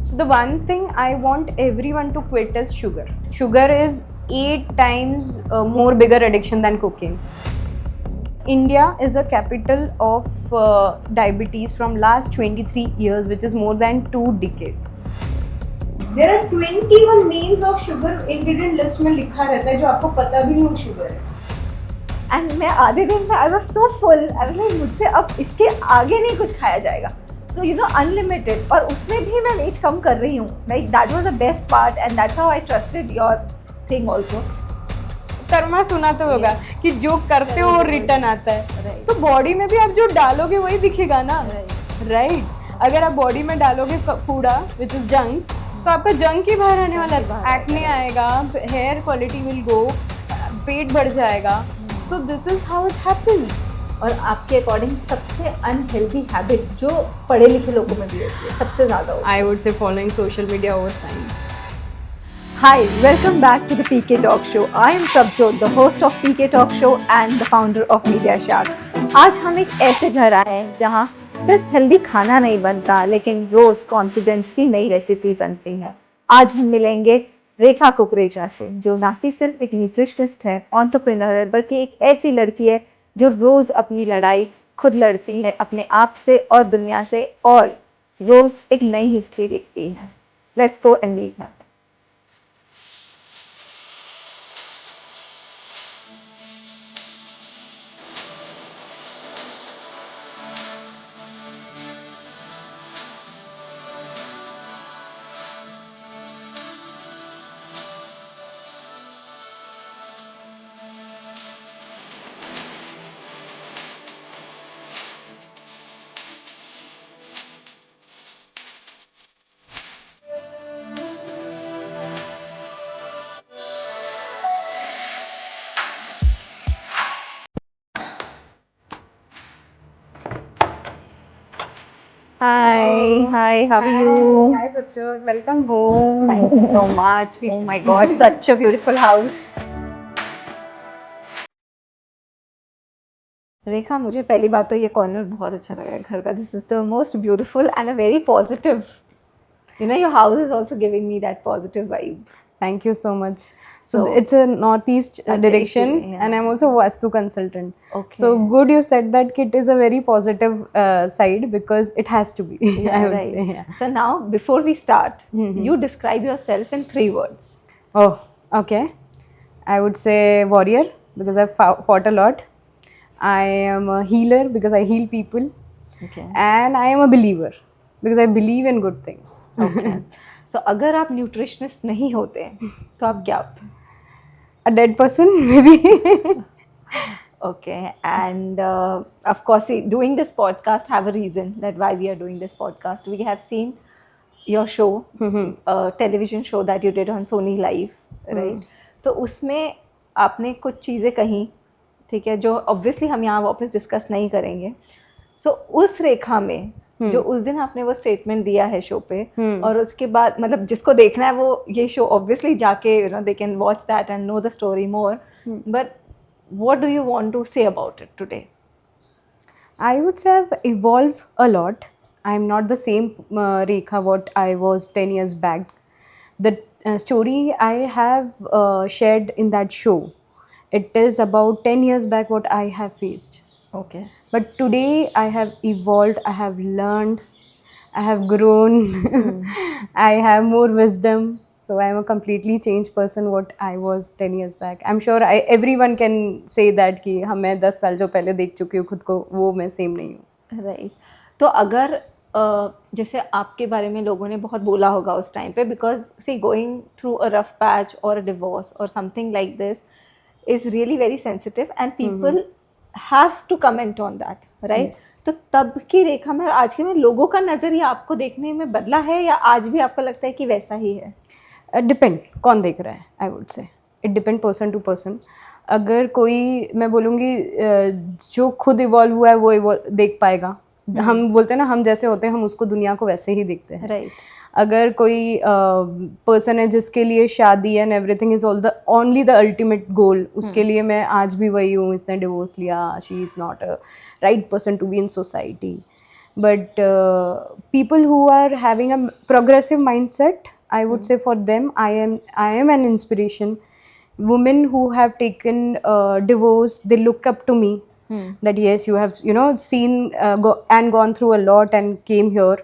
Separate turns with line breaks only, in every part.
So the one thing I want everyone to quit is sugar. Sugar is 8 times more bigger addiction than cocaine. India is the capital of diabetes from last 23 years, which is more than 2 decades. There are 21 names of sugar ingredient list में लिखा रहता है जो आपको पता भी नहीं वो sugar है.
एंड मैं आधे दिन में I was so full, I was like मुझसे अब इसके आगे नहीं कुछ खाया जाएगा. सो यू नो अनलिमिटेड, और उसमें भी मैं वेट कम कर रही हूँ. Like that was the best part and that's how I trusted your thing also.
Karma सुना तो होगा कि जो करते हो वो रिटर्न आता है. तो बॉडी में भी आप जो डालोगे वही दिखेगा ना. राइट. अगर आप बॉडी में डालोगे कूड़ा विच इज जंक, तो आपका जंक ही बाहर आने वाला है. एक्ने आएगा, हेयर क्वालिटी विल गो, पेट बढ़ जाएगा. So this is how it happens.
और आपके अकॉर्डिंग सबसे अनहेल्दी हैबिट जो पढ़े लिखे लोगों में भी होती है सबसे ज़्यादा होती है?
आई वुड से following social media over science.
Hi, welcome back to the PK Talk Show. I am Prabjot, the host of PK Talk Show and the founder of Media Shark. आज हम एक ऐसे घर आए हैं जहाँ सिर्फ हेल्दी खाना नहीं बनता, लेकिन रोज कॉन्फिडेंस की नई रेसिपी बनती है. आज हम मिलेंगे रेखा कुकरेजा से, जो ना कि सिर्फ एक न्यूट्रिशनिस्ट है, एंटरप्रेन्योर है, बल्कि एक ऐसी लड़की है जो रोज अपनी लड़ाई खुद लड़ती है अपने आप से और दुनिया से, और रोज एक नई हिस्ट्री लिखती है. Let's go and meet her. Hi, how are you?
Hi Prabjot, welcome home.
Thank you so much. Oh my God, such a beautiful house. रेखा, मुझे पहली बात तो ये कॉर्नर बहुत अच्छा लगा है घर का. This is the most beautiful and a very positive. You know, your house is also giving me that positive vibe.
Thank you so much. So
So-
it's a northeast direction,
yeah.
and I'm also Vastu consultant.
Okay.
So good you said that it is a very positive side because it has to be.
Yeah,
I would
right.
say. Yeah.
So now, before we start, you describe yourself in 3 words.
Oh, okay. I would say warrior because I've fought a lot. I am a healer because I heal people,
Okay.
and I am a believer because I believe in good things.
Okay. So अगर आप nutritionist नहीं होते तो आप क्या होते?
A dead person, maybe.
Okay, and of course, see, doing this podcast have a reason that why we are doing this podcast. We have seen your show, television show that you did on Sony Live, right? तो उसमें आपने कुछ चीज़ें कहीं, ठीक है, जो obviously हम यहाँ वापस डिस्कस नहीं करेंगे. So उस रेखा में जो उस दिन आपने वो स्टेटमेंट दिया है शो पे, और उसके बाद मतलब जिसको देखना है वो ये शो ऑब्वियसली जाके you know they can watch that and know the story more. But what do you want to say about it today?
I would say I've evolved a lot. I'm not the same Rekha what I was 10 years back. The story I have shared in that show, it is about 10 years back what I have faced.
Okay.
But today I have evolved, I have learned, I have grown, I have more wisdom. So I am a completely changed person what I was 10 years back. I'm sure everyone can say that कि हाँ मैं 10 साल जो पहले देख चुकी हूँ खुद को, वो मैं सेम नहीं हूँ.
राइट. तो अगर जैसे आपके बारे में लोगों ने बहुत बोला होगा उस टाइम पे, because she going through a rough patch और अ डिवोर्स और something like this is really very sensitive and people have to comment on that, right? तो तब की रेखा में आज के में लोगों का नज़रिया आपको देखने में बदला है, या आज भी आपको लगता है कि वैसा ही है?
डिपेंड कौन देख रहा है. I would say it depend person to person. अगर कोई, मैं बोलूँगी जो खुद इवॉल्व हुआ है वो देख पाएगा. हम बोलते हैं ना, हम जैसे होते हैं हम उसको दुनिया को वैसे ही देखते हैं.
राइट.
अगर कोई पर्सन है जिसके लिए शादी and everything is all the only the ultimate goal, उसके लिए मैं आज भी वही हूँ. इसने डिवोर्स लिया, she is not a right person to be in society. But people who are having a progressive mindset, I would say for them, I am an inspiration. Women who have taken divorce, they look up to me. That yes, you have seen and gone through a lot and came here.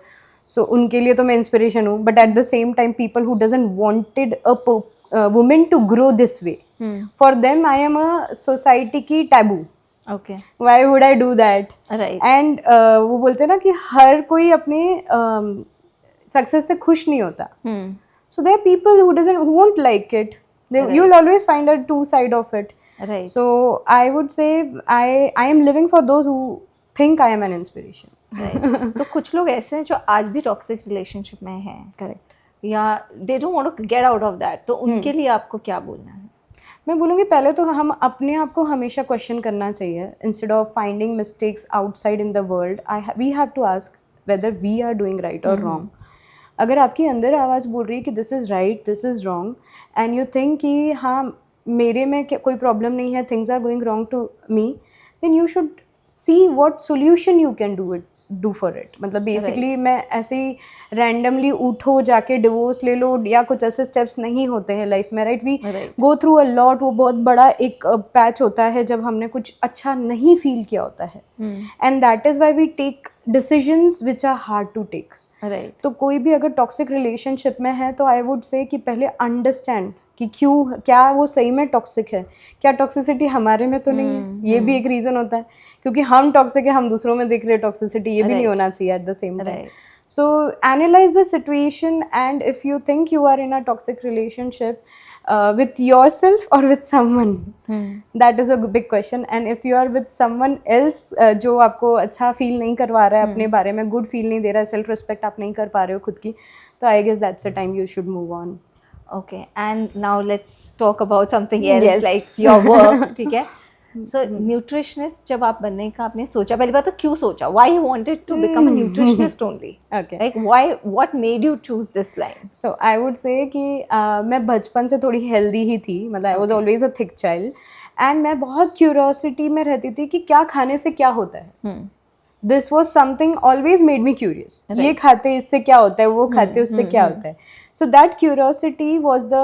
So उनके लिए तो मैं inspiration हूँ. But at the same time, people who doesn't wanted a woman to grow this way, for them I am a society की taboo.
Okay.
Why would I do that?
Right.
And वो बोलते हैं ना कि हर कोई अपने success से खुश नहीं होता. So there are people who won't like it.
Right.
You'll always find a two side of it.
Right.
So I would say I am living for those who think I am an inspiration.
Right. तो कुछ लोग ऐसे हैं जो आज भी toxic relationship में हैं.
Correct.
या they don't want to get out of that. तो उनके लिए आपको क्या बोलना है?
मैं बोलूँगी पहले तो हम अपने आप को हमेशा क्वेश्चन करना चाहिए. Instead of finding mistakes outside in the world, we have to ask whether we are doing right और रॉन्ग. अगर आपकी अंदर आवाज़ बोल रही है कि this is right, this is wrong, and you think कि हाँ मेरे में कोई प्रॉब्लम नहीं है, things are going wrong to me, then you should see what solution you can do for it. मतलब बेसिकली मैं ऐसे ही रैंडमली उठो जाके डिवोर्स ले लो या कुछ ऐसे स्टेप्स नहीं होते हैं लाइफ में. Right. We go through a lot. वो बहुत बड़ा एक पैच होता है जब हमने कुछ अच्छा नहीं फील किया होता है, and that is why we take decisions which are hard to take.
Right.
तो कोई भी अगर टॉक्सिक रिलेशनशिप में है तो आई वुड से कि पहले अंडरस्टैंड कि क्यों, क्या वो सही में टॉक्सिक है, क्या टॉक्सिसिटी हमारे में तो नहीं है. ये भी एक रीज़न होता है क्योंकि हम टॉक्सिक है, हम दूसरों में देख रहे हैं टॉक्सिसिटी. ये भी नहीं होना चाहिए at the same time. So analyse the situation, and if you think you are in a toxic relationship with yourself or with someone, that is a big question. And if you are with someone else जो आपको अच्छा feel नहीं करवा रहा है, अपने बारे में गुड फील नहीं दे रहा है, सेल्फ रिस्पेक्ट आप नहीं कर पा रहे हो खुद की, तो I guess that's a time you should move on.
Okay, and now let's talk about something else.
Yes.
Like your work. ठीक है. So nutritionist जब आप बनने का आपने सोचा, पहली बात तो क्यों सोचा? Why you wanted to become a nutritionist only?
Okay.
Like why? What made you choose this line?
So I would say कि मैं बचपन से थोड़ी हेल्दी ही थी. मतलब I was always a thick child, and मैं बहुत क्यूरियोसिटी में रहती थी कि क्या खाने से क्या होता है. This was something always made me curious. ये खाते इससे क्या होता है, वो खाते उससे क्या होता है. So that curiosity was the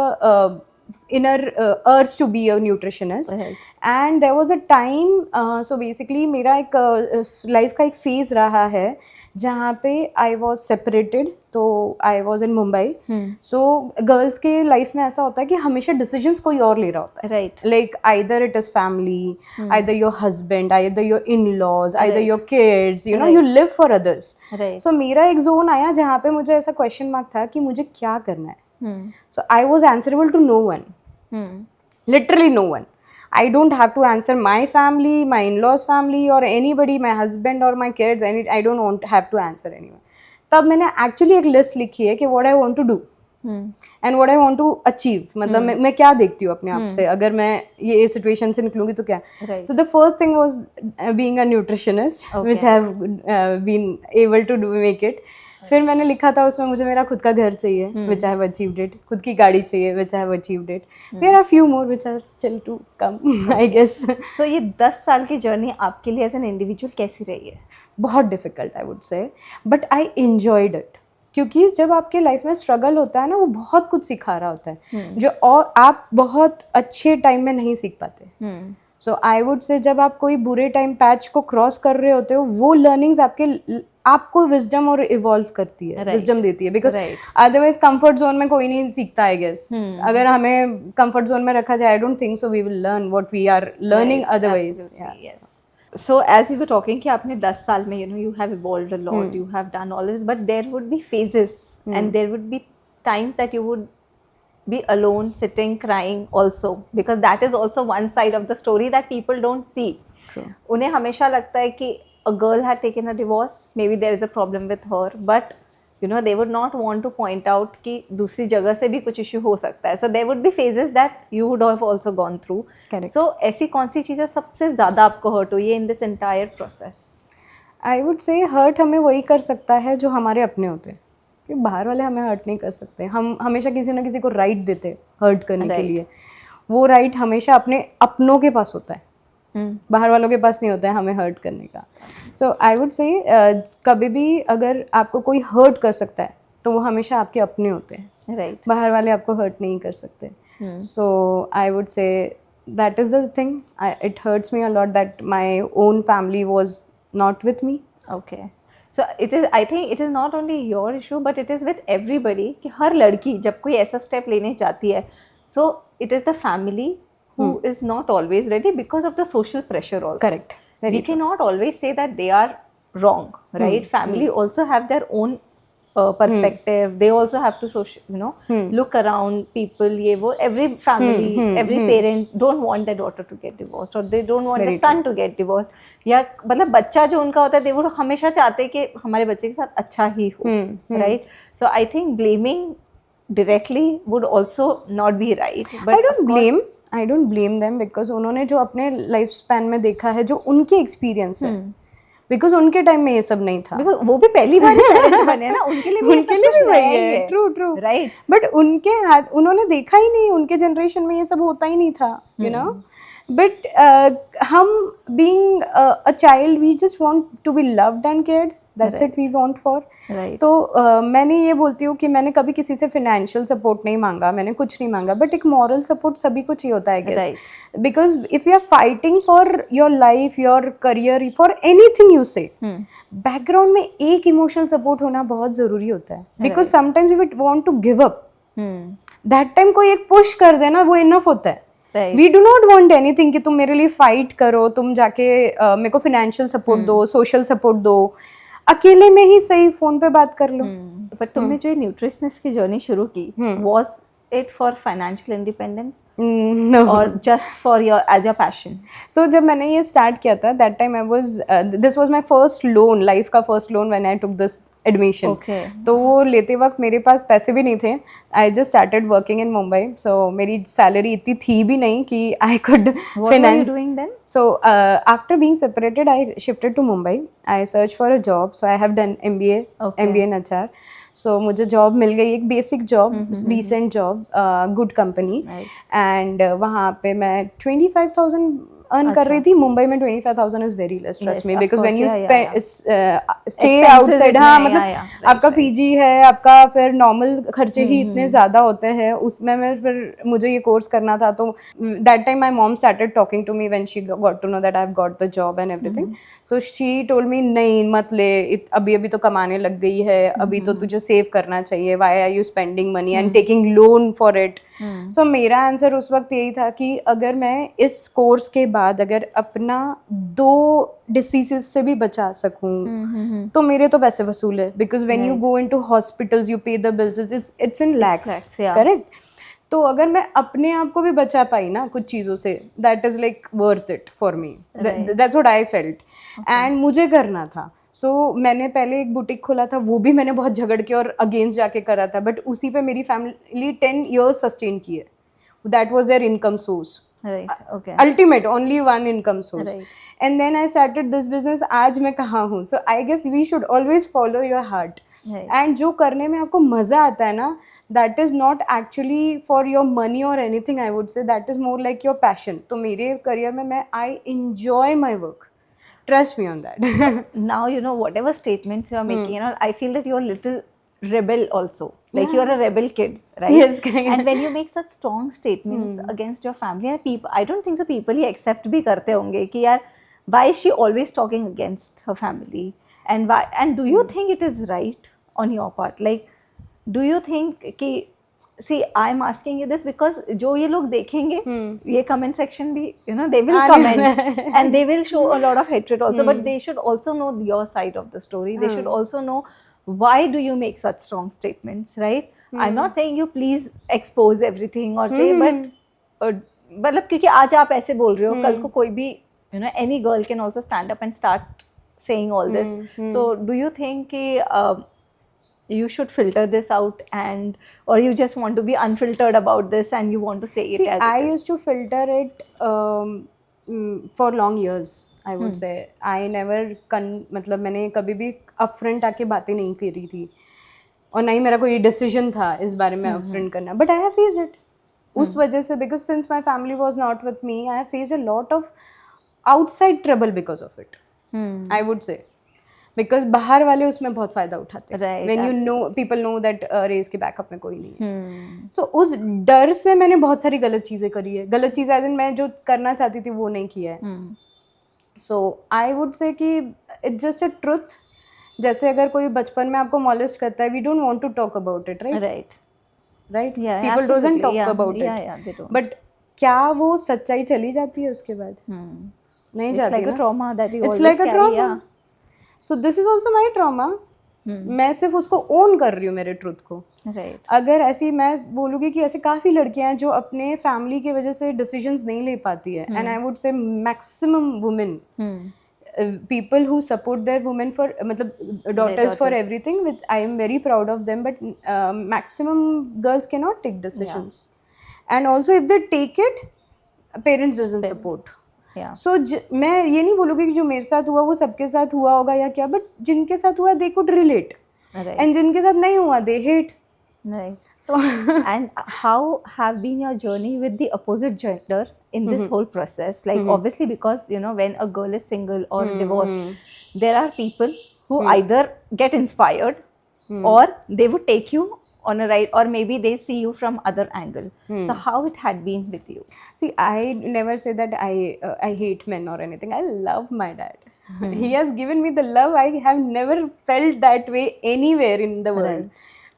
inner urge to be a nutritionist. Right. And there was a time, so basically मेरा एक लाइफ का एक फेज रहा है जहाँ पे आई वॉज सेपरेटेड. तो I was in Mumbai. So girls के लाइफ में ऐसा होता है कि हमेशा डिसीजंस कोई और ले रहा होता है.
Right.
Like either it is family, either your husband, either your in laws, either your kids, you know, you live for others. So मेरा एक जोन आया जहाँ पे मुझे ऐसा क्वेश्चन मार्क था कि मुझे क्या करना है. So I was answerable to no one. Literally no one. I don't have to answer my family, my in-laws family, or anybody, my husband or my kids. I don't want have to answer anyone. तब मैंने actually एक list लिखी है कि what I want to do and what I want to achieve. मतलब मैं क्या देखती हूँ अपने आप से, अगर मैं ये situation से निकलूंगी तो क्या. तो the first thing was being a nutritionist, which I have been able to make it. फिर मैंने लिखा था उसमें मुझे मेरा खुद का घर चाहिए, which I have achieved it. खुद की गाड़ी चाहिए, which I have achieved it. There are few more which are still to come, I guess.
So ये 10 साल की जर्नी आपके लिए एज एन इंडिविजुअल कैसी रही है?
बहुत डिफिकल्ट आई वुड से, बट आई एंजॉयड इट. क्योंकि जब आपके लाइफ में स्ट्रगल होता है ना, वो बहुत कुछ सिखा रहा होता है जो और आप बहुत अच्छे टाइम में नहीं सीख पाते. सो आई वुड से जब आप कोई बुरे टाइम पैच को क्रॉस कर रहे होते हो, वो लर्निंग्स आपको विजडम और इवॉल्व करती है, विजडम देती है. बिकॉज अदरवाइज कंफर्ट जोन में कोई नहीं सीखता, आई गेस. अगर हमें कंफर्ट जोन में रखा जाए, I don't think so we will learn what we are learning otherwise.
So as we were talking कि आपने 10 साल में you have evolved a lot, you have done all this, but there would be phases and there would be times that you would be alone, sitting, crying also, because that is also one side of the story that people don't see.
True.
उन्हें हमेशा लगता है कि a girl had taken a divorce, maybe there is a problem with her, but they would not want to point out कि दूसरी जगह से भी कुछ issue हो सकता है. So there would be phases that you would have also gone through. Correct. So ऐसी कौन सी चीज़ें सबसे ज़्यादा आपको hurt हुई है in this entire process?
I would say hurt हमें वही कर सकता है जो हमारे अपने होते हैं. क्योंकि बाहर वाले हमें हर्ट नहीं कर सकते. हम हमेशा किसी ना किसी को राइट देते हर्ट करने के लिए. वो राइट हमेशा अपने अपनों के पास होता है. बाहर वालों के पास नहीं होता है हमें हर्ट करने का. सो आई वुड से कभी भी अगर आपको कोई हर्ट कर सकता है तो वो हमेशा आपके अपने होते हैं.
राइट.
बाहर वाले आपको हर्ट नहीं कर सकते. So I would say that is the thing. It hurts me a lot that my own family was not with me.
Okay. So it is, I think it is not only your issue but it is with everybody कि हर लड़की जब कोई ऐसा step लेने जाती है, so it is the family who is not always ready because of the social pressure also.
Correct. Very
We cannot always say that they are wrong, right? Family also have their own perspective. They also have to look around people. ये वो every family, every parent don't want their daughter to get divorced or they don't want
Very
their son to get divorced. या मतलब बच्चा जो उनका होता है वो हमेशा चाहते हैं कि हमारे बच्चे के साथ अच्छा ही हो, right? So I think blaming directly would also not be right. But
I don't blame them because उन्होंने जो अपने लाइफ स्पैन में देखा है, जो उनके एक्सपीरियंस है, बिकॉज उनके टाइम में ये सब नहीं था.
Because वो भी पहली बार पेरेंट बने ना, उनके लिए भी
वही है. True
right.
बट उन्होंने देखा ही नहीं, उनके जनरेशन में ये सब होता ही नहीं था, यू नो. बट हम being a child we just want to be loved and cared. That's it we want for. तो मैंने ये बोलती हूँ कि मैंने कभी किसी से फाइनेंशियल सपोर्ट नहीं मांगा, मैंने कुछ नहीं मांगा, बट एक मॉरल सपोर्ट सभी को चाहिए होता है, guess. Because if you are fighting for your life, your career, for anything you say, background में एक इमोशनल सपोर्ट होना बहुत जरूरी होता है. Because sometimes you want to give up, that time कोई एक पुश कर देना वो इनफ होता है. We do not want anything कि तुम मेरे लिए फाइट करो, तुम जाके मेरे को फाइनेंशियल सपोर्ट दो, सोशल सपोर्ट दो. अकेले में ही सही फोन पे बात कर लो.
बट तुमने जो न्यूट्रिशनिस्ट की जर्नी शुरू की, was it for financial independence और just for your as a passion?
So जब मैंने ये स्टार्ट किया था, that time I was this was my first loan, life का first loan when I took this admission. तो वो लेते वक्त मेरे पास पैसे भी नहीं थे. I just started working in Mumbai, so मेरी सैलरी इतनी थी भी नहीं कि I could finance. So after being separated I shifted to Mumbai. I search for a job, so I have done MBA in HR. सो मुझे जॉब मिल गई, एक basic job, decent job, good company. And वहाँ पे मैं 25,000 अर्न कर रही थी. मुंबई में 25,000 is very less, trust me, because when you stay outside, हाँ मतलब आपका PG है, आपका फिर नॉर्मल खर्चे ही इतने ज़्यादा होते हैं. उसमें मैं फिर मुझे ये कोर्स करना था, तो that time my mom started talking to me when she got to know that I have got the job and everything. So she told me नहीं मत ले, अभी अभी तो कमाने लग गई है, अभी तो तुझे सेव करना चाहिए, why are you spending money and taking loan for it. So मेरा आंसर उस वक्त यही था कि अगर मैं इस कोर्स के बाद अगर अपना 2 डिसीजेस से भी बचा सकूं तो मेरे तो पैसे वसूल है. Because when you go into hospitals, you pay the bills, it's in lakhs, correct. तो अगर मैं अपने आप को भी बचा पाई ना कुछ चीज़ों से, that is like worth it for me. That's what I felt. And मुझे करना था. सो मैंने पहले एक बुटीक खोला था, वो भी मैंने बहुत झगड़ के और अगेंस्ट जाके करा था, बट उसी पे मेरी फैमिली 10 years सस्टेन की है. That was there income source.
Right. Okay.
Ultimate, only one income source. Right. And then I started this business. आज मैं कहाँ हूँ? So I guess we should always follow your heart. Right. And जो करने में आपको मज़ा आता है ना, that is not actually for your money or anything. I would say that is more like your passion. तो मेरे करियर में मैं I enjoy my work. Trust me on that.
Now you know whatever statements you are making, you know, I feel that you are little rebel also, like you are a rebel kid, right?
Yes.
And when you make such strong statements against your family and people, I don't think so people he accept भी करते होंगे कि यार why is she always talking against her family, and why, and do you think it is right on your part? Like do you think कि see I'm asking you this because जो ये लोग देखेंगे ये comment section भी, you know, they will comment and they will show a lot of hatred also, but they should also know your side of the story. They should also know why do you make such strong statements, right? I'm not saying you please expose everything or say, but मतलब क्योंकि आज आप ऐसे बोल रहे हो, कल को कोई भी, you know, any girl can also stand up and start saying all this. So do you think कि you should filter this out, and or you just want to be unfiltered about this and you want to say it? See, as
I used to filter it for long years. I would say I never मतलब मैंने कभी भी upfront आके बातें नहीं करी थी, और ना ही मेरा कोई डिसीजन था इस बारे में अपफ्रंट करना. But I have faced it उस वजह से, because since my family was not with me, I have faced a lot of outside trouble because of it. I would say. Because बाहर वाले उसमें बहुत फायदा उठाते हैं.
Right,
When you know, people know that race के backup में कोई नहीं है. So उस डर से मैंने बहुत सारी गलत चीज़ें करी है. गलत चीज़ें एज इन मैं जो करना चाहती थी वो नहीं किया है. So I would say कि it's just a truth. जैसे अगर कोई बचपन में आपको molest करता है, we don't want to talk about it, right? Right?
Yeah,
People
absolutely.
doesn't talk
Yeah,
about
yeah,
it.
yeah, they don't.
But क्या वो सच्चाई चली जाती है उसके बाद? नहीं
It's
जाती
like a
ना.
trauma that you
It's
always
like a
carry.
trauma.
Yeah.
So this is also my trauma. मैं सिर्फ उसको ओन कर रही हूँ मेरे ट्रुथ को.
Right.
अगर ऐसी मैं बोलूँगी कि ऐसे काफ़ी लड़कियां हैं जो अपने फैमिली की वजह से डिसीजंस नहीं ले पाती है. एंड आई वुड से maximum women people who support their women for मतलब daughters for everything, which I am very proud of them, but maximum girls cannot take decisions. And also if they take it, parents doesn't support.
Yeah.
So मैं ये नहीं बोलूँगी कि जो मेरे साथ हुआ वो सबके साथ हुआ होगा या क्या, but जिनके साथ हुआ they could relate.
Right.
And जिनके साथ नहीं हुआ they hate.
Right. And how have been your journey with the opposite gender in this whole process? Like obviously because you know when a girl is single or divorced, there are people who either get inspired or they would take you on a ride, or maybe they see you from other angle. So how it had been with you?
See, I never say that I hate men or anything. I love my dad. He has given me the love I have never felt that way anywhere in the world.
Right.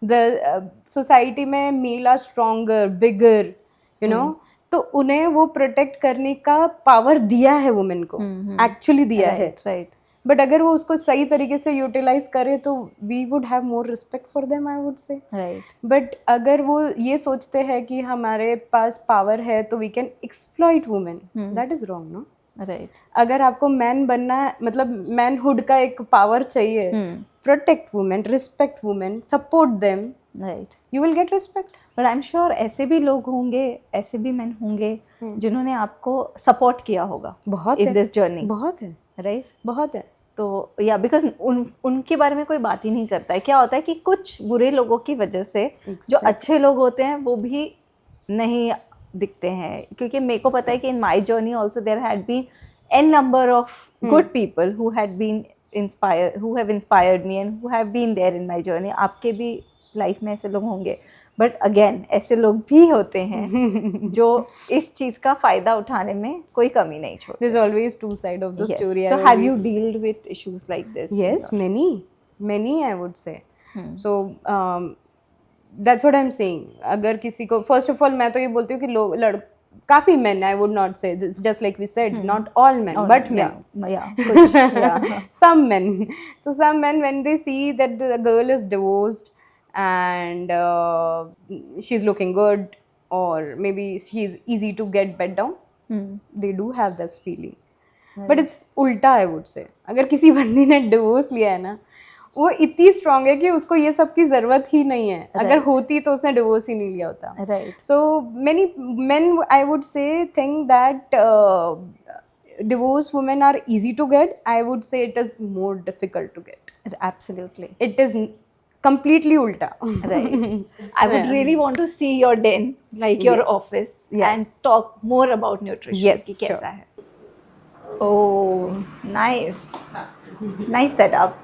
The society में male are stronger, bigger, you know. तो उन्हें वो protect करने का power दिया है women को, actually दिया है.
Right.
बट अगर वो उसको सही तरीके से यूटिलाइज करे तो we would have more respect for them, I would say.
Right.
But अगर वो ये सोचते हैं कि हमारे पास पावर है तो we can exploit women, that is wrong, no.
Right.
अगर आपको मैन बनना है, मतलब मैनहुड का एक पावर चाहिए, protect women, respect women, support them,
Right.
You will get respect.
But I am sure ऐसे भी लोग होंगे, ऐसे भी मैन होंगे जिन्होंने आपको सपोर्ट किया होगा
बहुत
इन दिस जर्नी.
बहुत है,
राइट.
बहुत है.
तो या बिकॉज उनके बारे में कोई बात ही नहीं करता है. क्या होता है कि कुछ बुरे लोगों की वजह से जो अच्छे लोग होते हैं वो भी नहीं दिखते हैं. क्योंकि मेरे को पता है कि in my journey also there had been an number of good people who had been inspire, who have inspired me and who have been there in my journey. आपके भी लाइफ में ऐसे लोग होंगे, बट अगेन ऐसे लोग भी होते हैं जो इस चीज का फायदा उठाने में कोई कमी नहीं छोड़ते.
There's always two sides of the story.
So have you dealt with issues like this?
Yes, many I would say. So that's what I'm saying. अगर किसी को, first of all मैं तो ये बोलती हूँ कि काफी men, I would not say, just like we said, not all men, but men.
Yeah.
Some men. So some men, when they see that the girl is divorced and she's looking good, or maybe she's easy to get bed down, they do have this feeling. But it's ulta, I would say. अगर किसी बंदी ने divorce लिया है ना, वो इतनी strong है कि उसको ये सब की जरूरत ही नहीं है. अगर होती तो उसने डिवोर्स ही नहीं लिया होता.
Right.
So many men, I would say, think that divorced women are easy to get. I would say it is more difficult to get.
Absolutely.
It is completely ulta.
Right. I would really want to see your den, like your office, and talk more about nutrition.
Yes,
कि कैसा है. Oh, nice. Nice setup.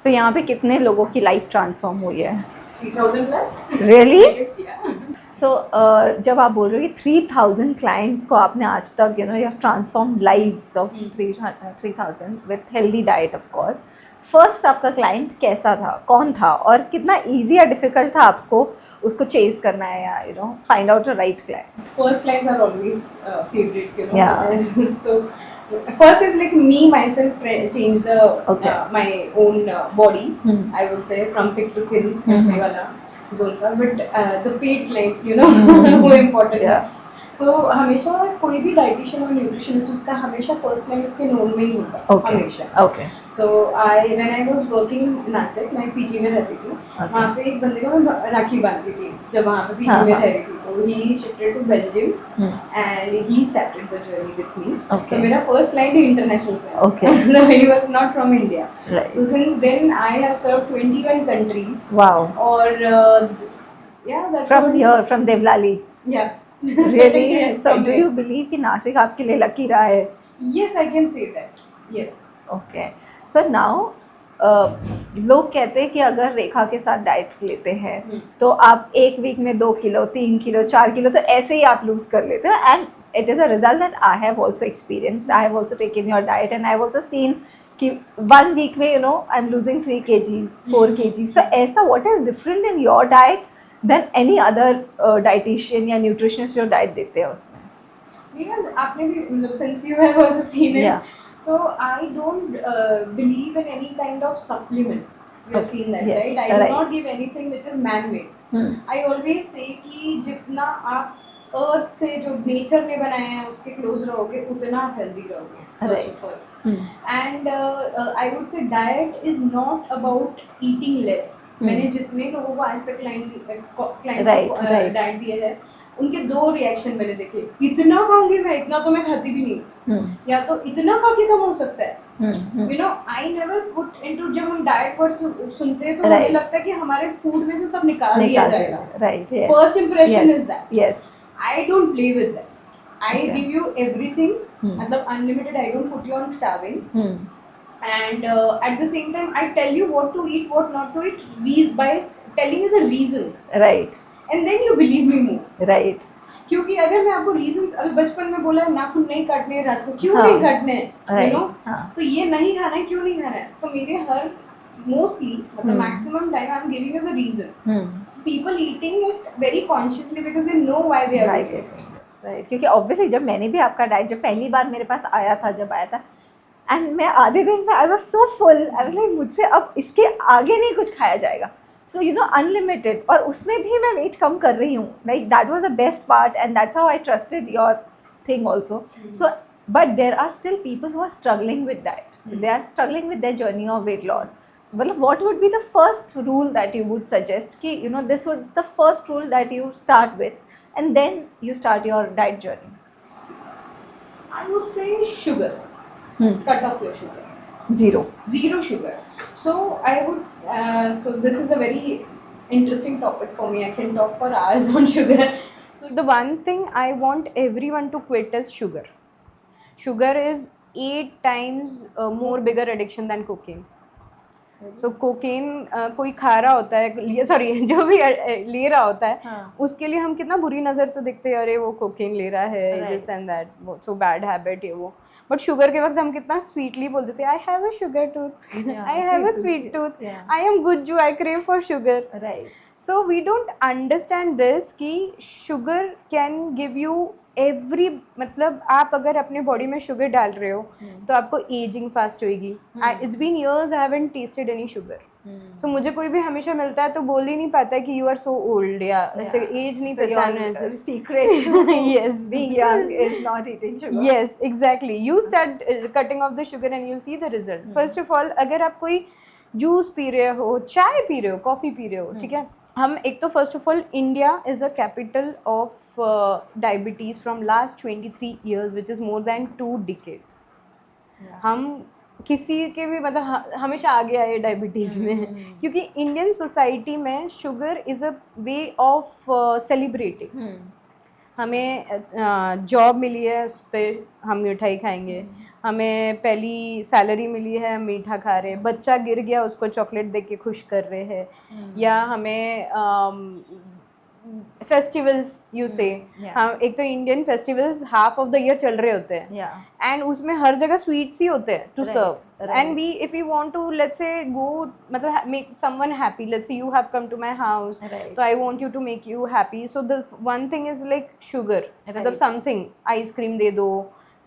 So यहाँ पे कितने लोगों की life transform हुई है?
3000 plus.
Really?
Yes, yeah.
So जब आप बोल रहे हो कि 3000 क्लाइंट्स को आपने आज तक you have transformed lives of 3000 with healthy diet of course. First आपका क्लाइंट कैसा था, कौन था, और कितना इजी या डिफिकल्ट था आपको उसको चेज करना है या find out a right client?
First clients are always favorites,
Yeah.
So first is like me myself change the my own body. I would say from thick to thin, ऐसे वाला zone था. But the paid client, वो important है. So हमेशा कोई भी dietitian और nutritionist उसका हमेशा फर्स्ट लाइन उसके नोन में ही होता है. हमेशा. So when I was working Nashik, मैं पीजी में रहती थी. वहाँ पे एक बंदे को मैं राखी बांधती थी जब वहाँ पे पीजी में रह रही थी. तो he shifted to Belgium and he started the journey with me. So मेरा first client international client. No, he was not from India.
Right.
So since then I have served 21 countries.
Wow.
और yeah, that's
from here, from Devlali.
Yeah.
Really? So do you believe कि नासिक आपके लिए lucky रहा है?
Yes, I can say that. Yes.
Okay, so now लोग कहते हैं कि अगर रेखा के साथ डाइट लेते हैं तो आप एक वीक में 2 किलो 3 किलो 4 किलो तो ऐसे ही आप लूज कर लेते हो, and it is a result that I have also experienced. I have also taken your diet and I have also seen कि 1 वीक में I am losing 3 kgs 4 kgs. So ऐसा what is different in your diet then any other dietitian या nutritionist जो diet देते हैं उसमें?
आपने भी मतलब since you have also seen it.
Yeah.
So I don't believe in any kind of supplements. You have seen that,
Yes,
right? I do
right.
not give anything which is man-made. I always say कि जितना आप अर्थ से जो nature ने बनाया है उसके close रहोगे उतना आप हेल्दी रहोगे. First of all. And I would say diet is not about eating less. मैंने जितने लोगों को आज तक clients को डाइट दिया है उनके 2 रिएक्शन मैंने देखे. इतना खाऊंगी मैं, इतना तो मैं खाती भी नहीं, या तो इतना खा के कम हो सकता है. You no I never put into, जब हम डाइट वर्ड सुनते हैं तो हमें लगता है कि हमारे फूड में से सब निकाल दिया जाएगा.
Right,
first impression is that.
Yes,
I don't play with that. I
Okay.
Give you everything, मतलब unlimited. I don't put you on starving. And at the same time I tell you what to eat, what not to eat, by telling you the reasons,
right,
and then you believe me more.
Right.
क्योंकि अगर मैं आपको reasons, अभी बचपन में बोला है नाखून नहीं काटने रात को, क्यों
हाँ,
नहीं काटने हैं, you
right,
know,
हाँ.
तो ये नहीं खाना है, क्यों नहीं खाना है, तो मेरे हर mostly मतलब maximum time I'm giving you the reason. People eating it very consciously because they know why they are
Right,
doing it.
Right. क्योंकि ऑब्वियसली जब मैंने भी आपका डाइट जब पहली बार मेरे पास आया था, जब आया था, एंड मैं आधे दिन में I was so full, I was like मुझसे अब इसके आगे नहीं कुछ खाया जाएगा. सो यू नो अनलिमिटेड, और उसमें भी मैं वेट कम कर रही हूँ. Like that was the best part and that's how I trusted your thing also. So but there are still people who are struggling with diet, they are struggling with their journey of weight loss. मतलब what would be the first rule that you would suggest कि you know this would the first rule that you start with and then you start your diet journey?
I would say sugar. Cut off your sugar. Zero sugar. So I would so this is a very interesting topic for me. I can talk for hours on sugar. So the one thing I want everyone to quit is sugar. Sugar is 8 times more bigger addiction than cocaine. So cocaine कोई खा रहा होता है, sorry जो भी ले रहा होता है, उसके लिए हम कितना बुरी नज़र से देखते हैं, अरे वो कोकेन ले रहा है, दिस एंड दैट, वो सो बैड हैबिट है वो. बट शुगर के वक्त हम कितना स्वीटली बोल देते हैं, I have a sugar tooth, I have a sweet tooth, I am Gujju, I crave for sugar. Right. So we don't understand this कि sugar can give you every, मतलब आप अगर अपने बॉडी में शुगर डाल रहे हो तो आपको एजिंग फास्ट होएगी. It's been years I haven't tested any sugar. So मुझे कोई भी हमेशा मिलता है तो बोल ही नहीं पाता है कि यू आर सो ओल्ड, या ऐसे एज नहीं पहचानना है.
Secret yes, being young is not eating sugar.
Yes, exactly. You start cutting off the sugar and you'll see the result. First of all, अगर आप कोई जूस पी रहे हो, चाय पी रहे हो, कॉफ़ी पी रहे हो, ठीक है, हम एक तो first of all India is a capital of diabetes from last 23 years, which is more than 2 decades. हम किसी के भी मतलब हमेशा आगे आए डायबिटीज़ में, क्योंकि इंडियन सोसाइटी में sugar is a way of celebrating. हमें जॉब मिली है, उस पर हम मिठाई खाएंगे, हमें पहली सैलरी मिली है, हम मीठा खा रहे हैं, बच्चा गिर गया उसको चॉकलेट दे के खुश कर रहे हैं, या हमें फेस्टिवल्स यू से, हम एक तो Indian festivals half of the year चल रहे होते हैं, एंड उसमें हर जगह स्वीट्स ही होते हैं to serve. And we if you want to let's say go, मतलब make someone happy, let's say you have come to my house, तो I want you to make you happy. So the one thing is like sugar, मतलब something, ice cream दे दो,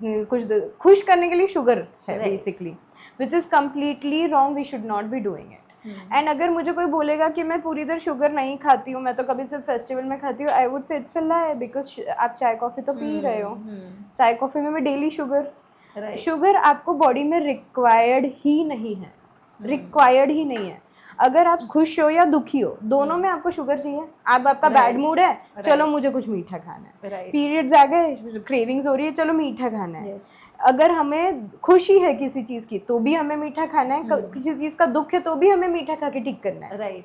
कुछ खुश करने के लिए शुगर है basically, which is completely wrong. We should not be doing it. And अगर मुझे कोई बोलेगा कि मैं पूरी इधर शुगर नहीं खाती हूँ, मैं तो कभी सिर्फ फेस्टिवल में खाती हूँ, आई वुड से इट्स अ लाई, बिकॉज आप चाय कॉफ़ी तो पी रहे हो. चाय कॉफ़ी में डेली शुगर, शुगर आपको बॉडी में रिक्वायर्ड ही नहीं है, रिक्वायर्ड ही नहीं है. अगर आप खुश हो या दुखी हो, दोनों में आपको शुगर चाहिए. आपका बैड मूड है, चलो मुझे कुछ मीठा खाना है. पीरियड्स आ गए, क्रेविंग्स हो रही है, चलो मीठा खाना है. अगर हमें खुशी है किसी चीज़ की तो भी हमें मीठा खाना है, किसी चीज़ का दुख है तो भी हमें मीठा खा के ठीक करना है. Right.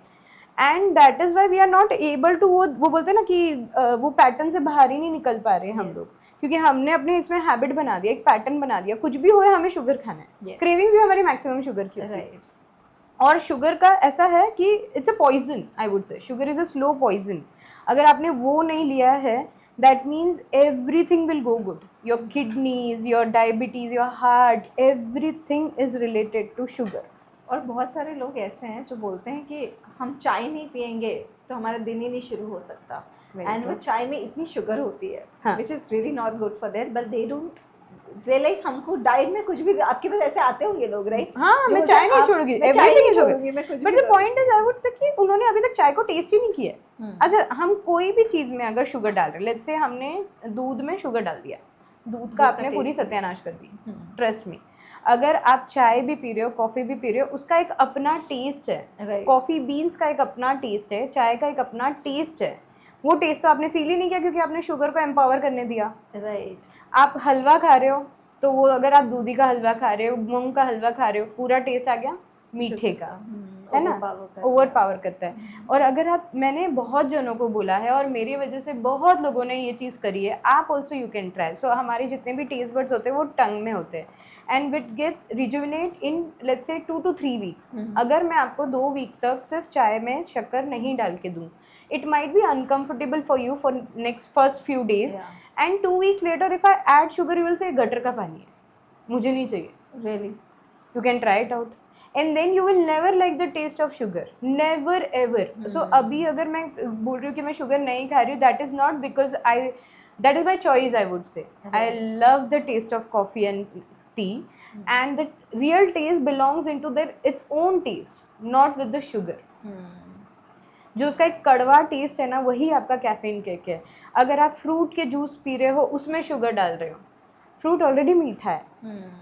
And that is why we are not able to, वो बोलते हैं ना कि वो पैटर्न से बाहर ही नहीं निकल पा रहे हम लोग, क्योंकि हमने अपने इसमें हैबिट बना दिया, एक पैटर्न बना दिया, कुछ भी होए हमें शुगर खाना है।
Yes.
क्रेविंग भी हमारी मैक्सिमम शुगर की होती है।
राइट।
और शुगर का ऐसा है कि it's a poison, I would say sugar is a slow poison. अगर आपने वो नहीं लिया है, that means everything will go good, your kidneys, your diabetes, your heart, everything is related to sugar.
और बहुत सारे लोग ऐसे हैं जो बोलते हैं कि हम चाय नहीं पियेंगे तो हमारा दिन ही नहीं शुरू हो सकता, एंड वो चाय में इतनी शुगर होती है which is really not good for their, but they don't realise हमको डाइट में कुछ भी, आपके पास ऐसे आते होंगे लोग, राइट?
हाँ, मैं चाय नहीं छोड़ूंगी, everything is okay, but the point is I would say कि उन्होंने अभी तक चाय को टेस्ट ही नहीं किया। अच्छा, हम कोई भी चीज में अगर शुगर डाल रहे हैं, लेट्स से हमने दूध में शुगर डाल दिया, दूध का आपने पूरी सत्यानाश कर दी। ट्रस्ट मी, अगर आप चाय भी पी रहे हो, कॉफ़ी भी पी रहे हो, उसका एक अपना टेस्ट है। कॉफ़ी बीन्स का एक अपना टेस्ट है, चाय का एक अपना टेस्ट है। वो टेस्ट तो आपने फील ही नहीं किया क्योंकि आपने शुगर को एम्पावर करने दिया।
राइट।
आप हलवा खा रहे हो तो वो, अगर आप दूधी का हलवा खा रहे हो, मूंग का हलवा खा रहे हो, पूरा टेस्ट आ गया मीठे का, है ना, ओवर पावर करता है। और अगर आप, मैंने बहुत जनों को बोला है और मेरी वजह से बहुत लोगों ने ये चीज़ करी है, आप ऑल्सो यू कैन ट्राई। सो हमारे जितने भी टेस्ट बड्स होते हैं वो टंग में होते हैं, and with get rejuvenate in let's say 2 to 3 weeks. अगर मैं आपको 2 वीक तक सिर्फ चाय में शक्कर नहीं डाल के दूँ, it might be uncomfortable for you for next first few days, and 2 weeks later if I add sugar you will say gutter का पानी है, मुझे नहीं चाहिए।
Really?
You can try it out and then you will never like the taste of sugar, never ever. So अभी अगर मैं बोल रही हूँ कि मैं शुगर नहीं खा रही हूँ, that is not because that is my choice, I would say. I love the taste of coffee and tea, and the real taste belongs into its own taste, not with the sugar. जो उसका एक कड़वा test है ना, वही आपका caffeine kick है। अगर आप फ्रूट के जूस पी रहे हो, उसमें शुगर डाल रहे हो, फ्रूट ऑलरेडी मीठा है,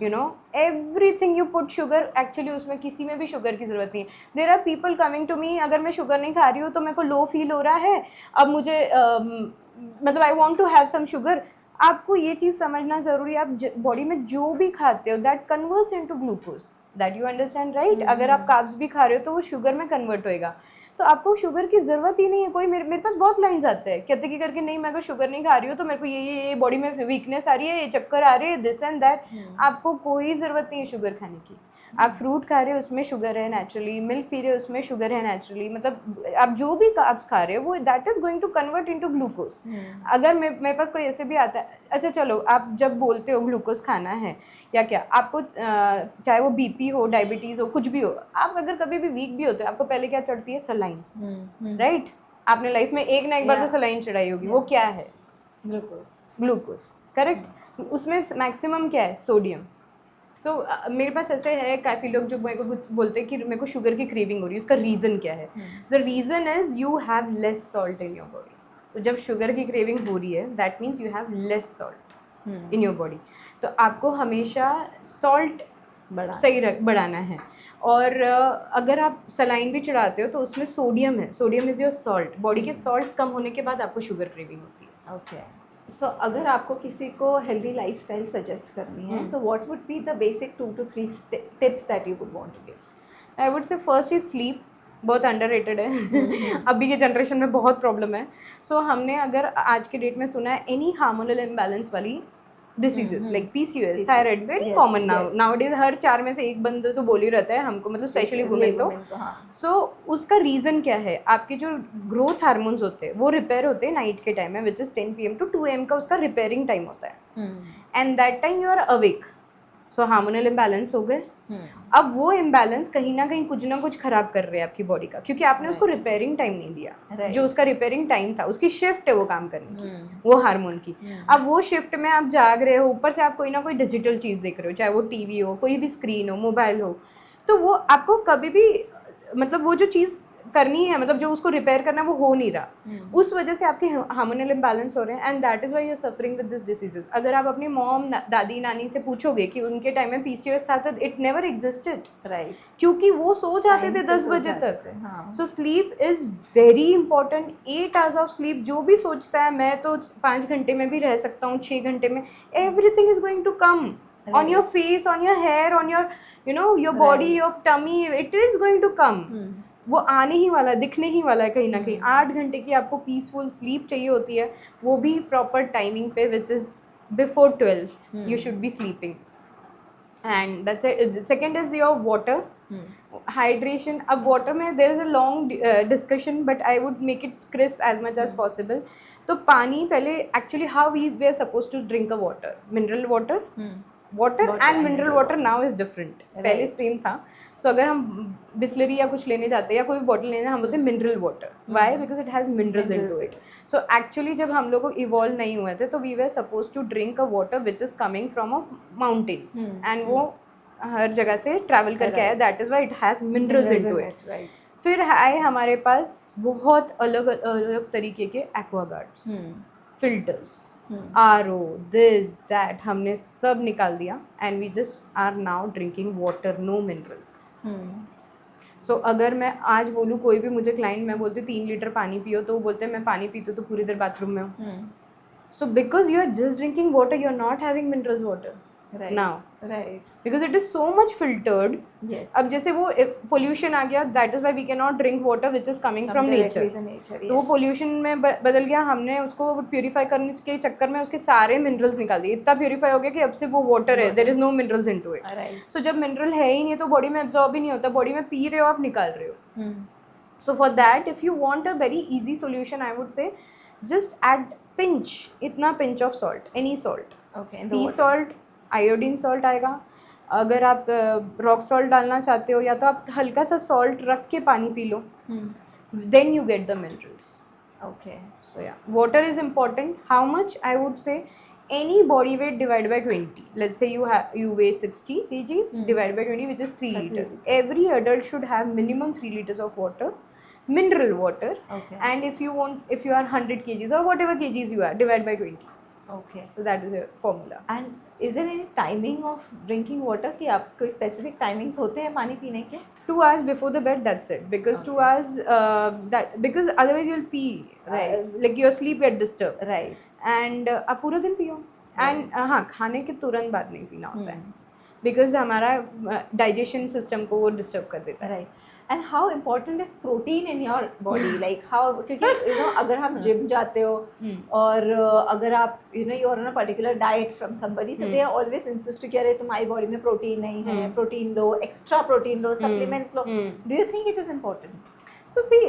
you know, everything you put sugar, actually उसमें किसी में भी शुगर की ज़रूरत नहीं है। There are people coming to me, अगर मैं शुगर नहीं खा रही हूँ तो मेरे को लो फील हो रहा है, अब मुझे मतलब I want to have some sugar. आपको ये चीज़ समझना ज़रूरी है, आप बॉडी में जो भी खाते हो that converts into glucose, that you understand, right? अगर आप कार्ब्स भी खा रहे हो तो वो शुगर में कन्वर्ट होएगा, तो आपको शुगर की ज़रूरत ही नहीं है। कोई मेरे पास बहुत लाइन्स आते हैं कहते कि करके, नहीं मैं अगर शुगर नहीं खा रही हूँ तो मेरे को ये बॉडी में वीकनेस आ रही है, ये चक्कर आ रहे हैं, दिस एंड दैट। आपको कोई ज़रूरत नहीं है शुगर खाने की। आप फ्रूट खा रहे हो उसमें शुगर है नेचुरली, मिल्क पी रहे हो उसमें शुगर है नेचुरली, मतलब आप जो भी कार्ब्स खा रहे हो वो that is going to convert into glucose. अगर मेरे पास कोई ऐसे भी आता है, अच्छा चलो आप जब बोलते हो ग्लूकोज खाना है या क्या, आपको चाहे वो बीपी हो, डायबिटीज़ हो, कुछ भी हो, आप अगर कभी भी वीक भी होते हो, आपको पहले क्या चढ़ती है? Saline, right? आपने लाइफ में एक ना एक बार तो सलाइन चढ़ाई होगी। वो क्या है? Glucose, correct. उसमें मैक्सिमम क्या है? सोडियम। तो मेरे पास ऐसे है काफ़ी लोग जो मेरे को बोलते हैं कि मेरे को शुगर की क्रेविंग हो रही है, उसका रीज़न क्या है? The reason is you have less salt in your body. तो जब शुगर की क्रेविंग हो रही है, that means you have less salt in your body. तो आपको हमेशा सॉल्ट सही बढ़ाना है। और अगर आप सलाइन भी चढ़ाते हो तो उसमें सोडियम है, sodium is your salt. Body के सॉल्ट्स कम होने के बाद आपको शुगर क्रेविंग होती है।
ओके, सो अगर आपको किसी को हेल्दी लाइफस्टाइल सजेस्ट करनी है, so what would be the basic 2 to 3 tips that you would want to give?
I would say first is sleep, बहुत अंडररेटेड है। अभी के जनरेशन में बहुत प्रॉब्लम है। सो हमने अगर आज के डेट में सुना है एनी हार्मोनल इम्बैलेंस वाली diseases like PCOS, thyroid, very common nowadays, हर 4 में से एक बंदा तो बोल ही रहता है हमको, मतलब स्पेशली वुमेन तो। सो उसका रीज़न क्या है? आपके जो ग्रोथ हार्मोन्स होते हैं वो रिपेयर होते हैं नाइट के टाइम में, which is 10 PM to 2 AM का उसका रिपेयरिंग टाइम होता है, and that time you are awake. So hormonal imbalance हो गए। अब वो इम्बैलेंस कहीं ना कहीं कुछ ना कुछ खराब कर रहे हैं आपकी बॉडी का, क्योंकि आपने उसको रिपेयरिंग टाइम नहीं दिया। जो उसका रिपेयरिंग टाइम था, उसकी शिफ्ट है वो काम करने की, वो हार्मोन की। अब वो शिफ्ट में आप जाग रहे हो, ऊपर से आप कोई ना कोई डिजिटल चीज़ देख रहे हो, चाहे वो टीवी हो, कोई भी स्क्रीन हो, मोबाइल हो, तो वो आपको कभी भी, मतलब वो जो चीज़ करनी है, मतलब जो उसको रिपेयर करना है, वो हो नहीं रहा। उस वजह से आपके हार्मोनल इम्बैलेंस हो रहे हैं, and that is why you are suffering with this diseases. अगर आप अपनी मॉम, दादी, नानी से पूछोगे कि उनके टाइम में PCOS था, तो इट नेवर एग्जिस्टेड, राइट? क्योंकि वो सो जाते थे 10 बजे तक। So sleep is very important. 8 hours of sleep. जो भी सोचता है मैं तो 5 घंटे में भी रह सकता हूँ, 6 घंटे में, everything is going to come on your face, on your hair, on your, you know, your body, your tummy, it is going to come. वो आने ही वाला है, दिखने ही वाला है कहीं ना कहीं। 8 घंटे की आपको पीसफुल स्लीप चाहिए होती है, वो भी प्रॉपर टाइमिंग पे, which is before 12 you should be sleeping, and that's it. Second is your water. Hydration. अब water में there is a long discussion, but I would make it crisp as much as possible. तो पानी पहले actually how we were supposed to drink a water, mineral water. Water and mineral water now is different. पहले same था. So अगर हम बिस्लरी या कुछ लेने जाते हैं या कोई बॉटल लेने, हम बोलते हैं mineral water. Why? Because it has minerals into it. So actually जब हम लोग इवॉल्व नहीं हुए थे तो we were suppose to drink a water which is coming from a mountains, and वो हर जगह से ट्रैवल करके आया. That is why it has minerals into it. फिर आए हमारे पास बहुत अलग अलग तरीके के Aquaguards, filters, RO, this, that, हमने सब निकाल दिया, and we just are now drinking water, no minerals. So अगर मैं आज बोलूँ, कोई भी मुझे क्लाइंट, मैं बोलती 3 लीटर पानी पियो, तो वो बोलते हैं मैं पानी पीती हूँ तो पूरी देर बाथरूम में हूँ. So because you are just drinking water, you are not having minerals water now.
Right.
Because it is so much filtered.
Yes.
अब जैसे वो pollution आ गया, that is why we cannot drink water which is coming from nature. तो वो pollution में बदल गया. हमने उसको purify करने के चक्कर में उसके सारे minerals निकाल दिए. इतना purify हो गया कि अब से वो water है, there is no minerals into it.
Right.
So जब mineral है ही नहीं तो body में absorb ही नहीं होता, body में पी रहे हो आप, निकाल रहे हो. So for that, if you want a very easy solution, I would say just add इतना pinch of salt, any salt.
Okay.
Sea salt, iodine salt आएगा. अगर आप रॉक सॉल्ट डालना चाहते हो, या तो आप हल्का सा सॉल्ट रख के पानी पी लो, then you get the minerals.
Okay.
So या water is important. How much? I would say any body weight divided by 20. Let's say you weigh 60 kgs, divided by 20, which is 3 liters. Every adult should have minimum 3 liters of water, mineral water.
Okay.
And if you are 100 kgs or whatever kgs you are, divide by 20.
Okay.
So that is your formula.
And is there any timing of drinking water? कि आप कोई specific timings होते हैं पानी पीने के?
2 hours before the bed, that's it. Because 2 hours, because otherwise you'll pee.
Right.
Like your sleep get disturbed.
Right.
And आप पूरा दिन पियो. And हाँ, खाने के तुरंत बाद नहीं पीना होता है. Because हमारा digestion system को वो disturb कर देता है.
Right. And how important is protein in your body? Like how, क्योंकि अगर हम जिम जाते हो और अगर आप you're on a particular diet from somebody, so they are always insist कि अरे तुम्हारी body में प्रोटीन नहीं है, protein low, extra protein low, supplements low. Do you think it is important?
So see,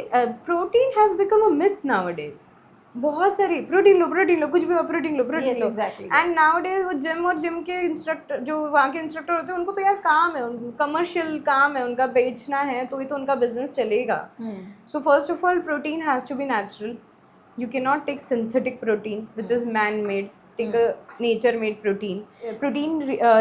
protein has become a myth nowadays. बहुत सारी protein लो, कुछ भी हो, protein low.
Exactly.
And nowadays वो जिम के इंस्ट्रक्टर, जो वहाँ के इंस्ट्रक्टर होते हैं, उनको तो यार काम है, कमर्शियल काम है उनका, बेचना है तो ही तो उनका बिजनेस चलेगा. So first of all, protein has to be natural. You can not take synthetic protein which is man made. Take a nature made protein. Protein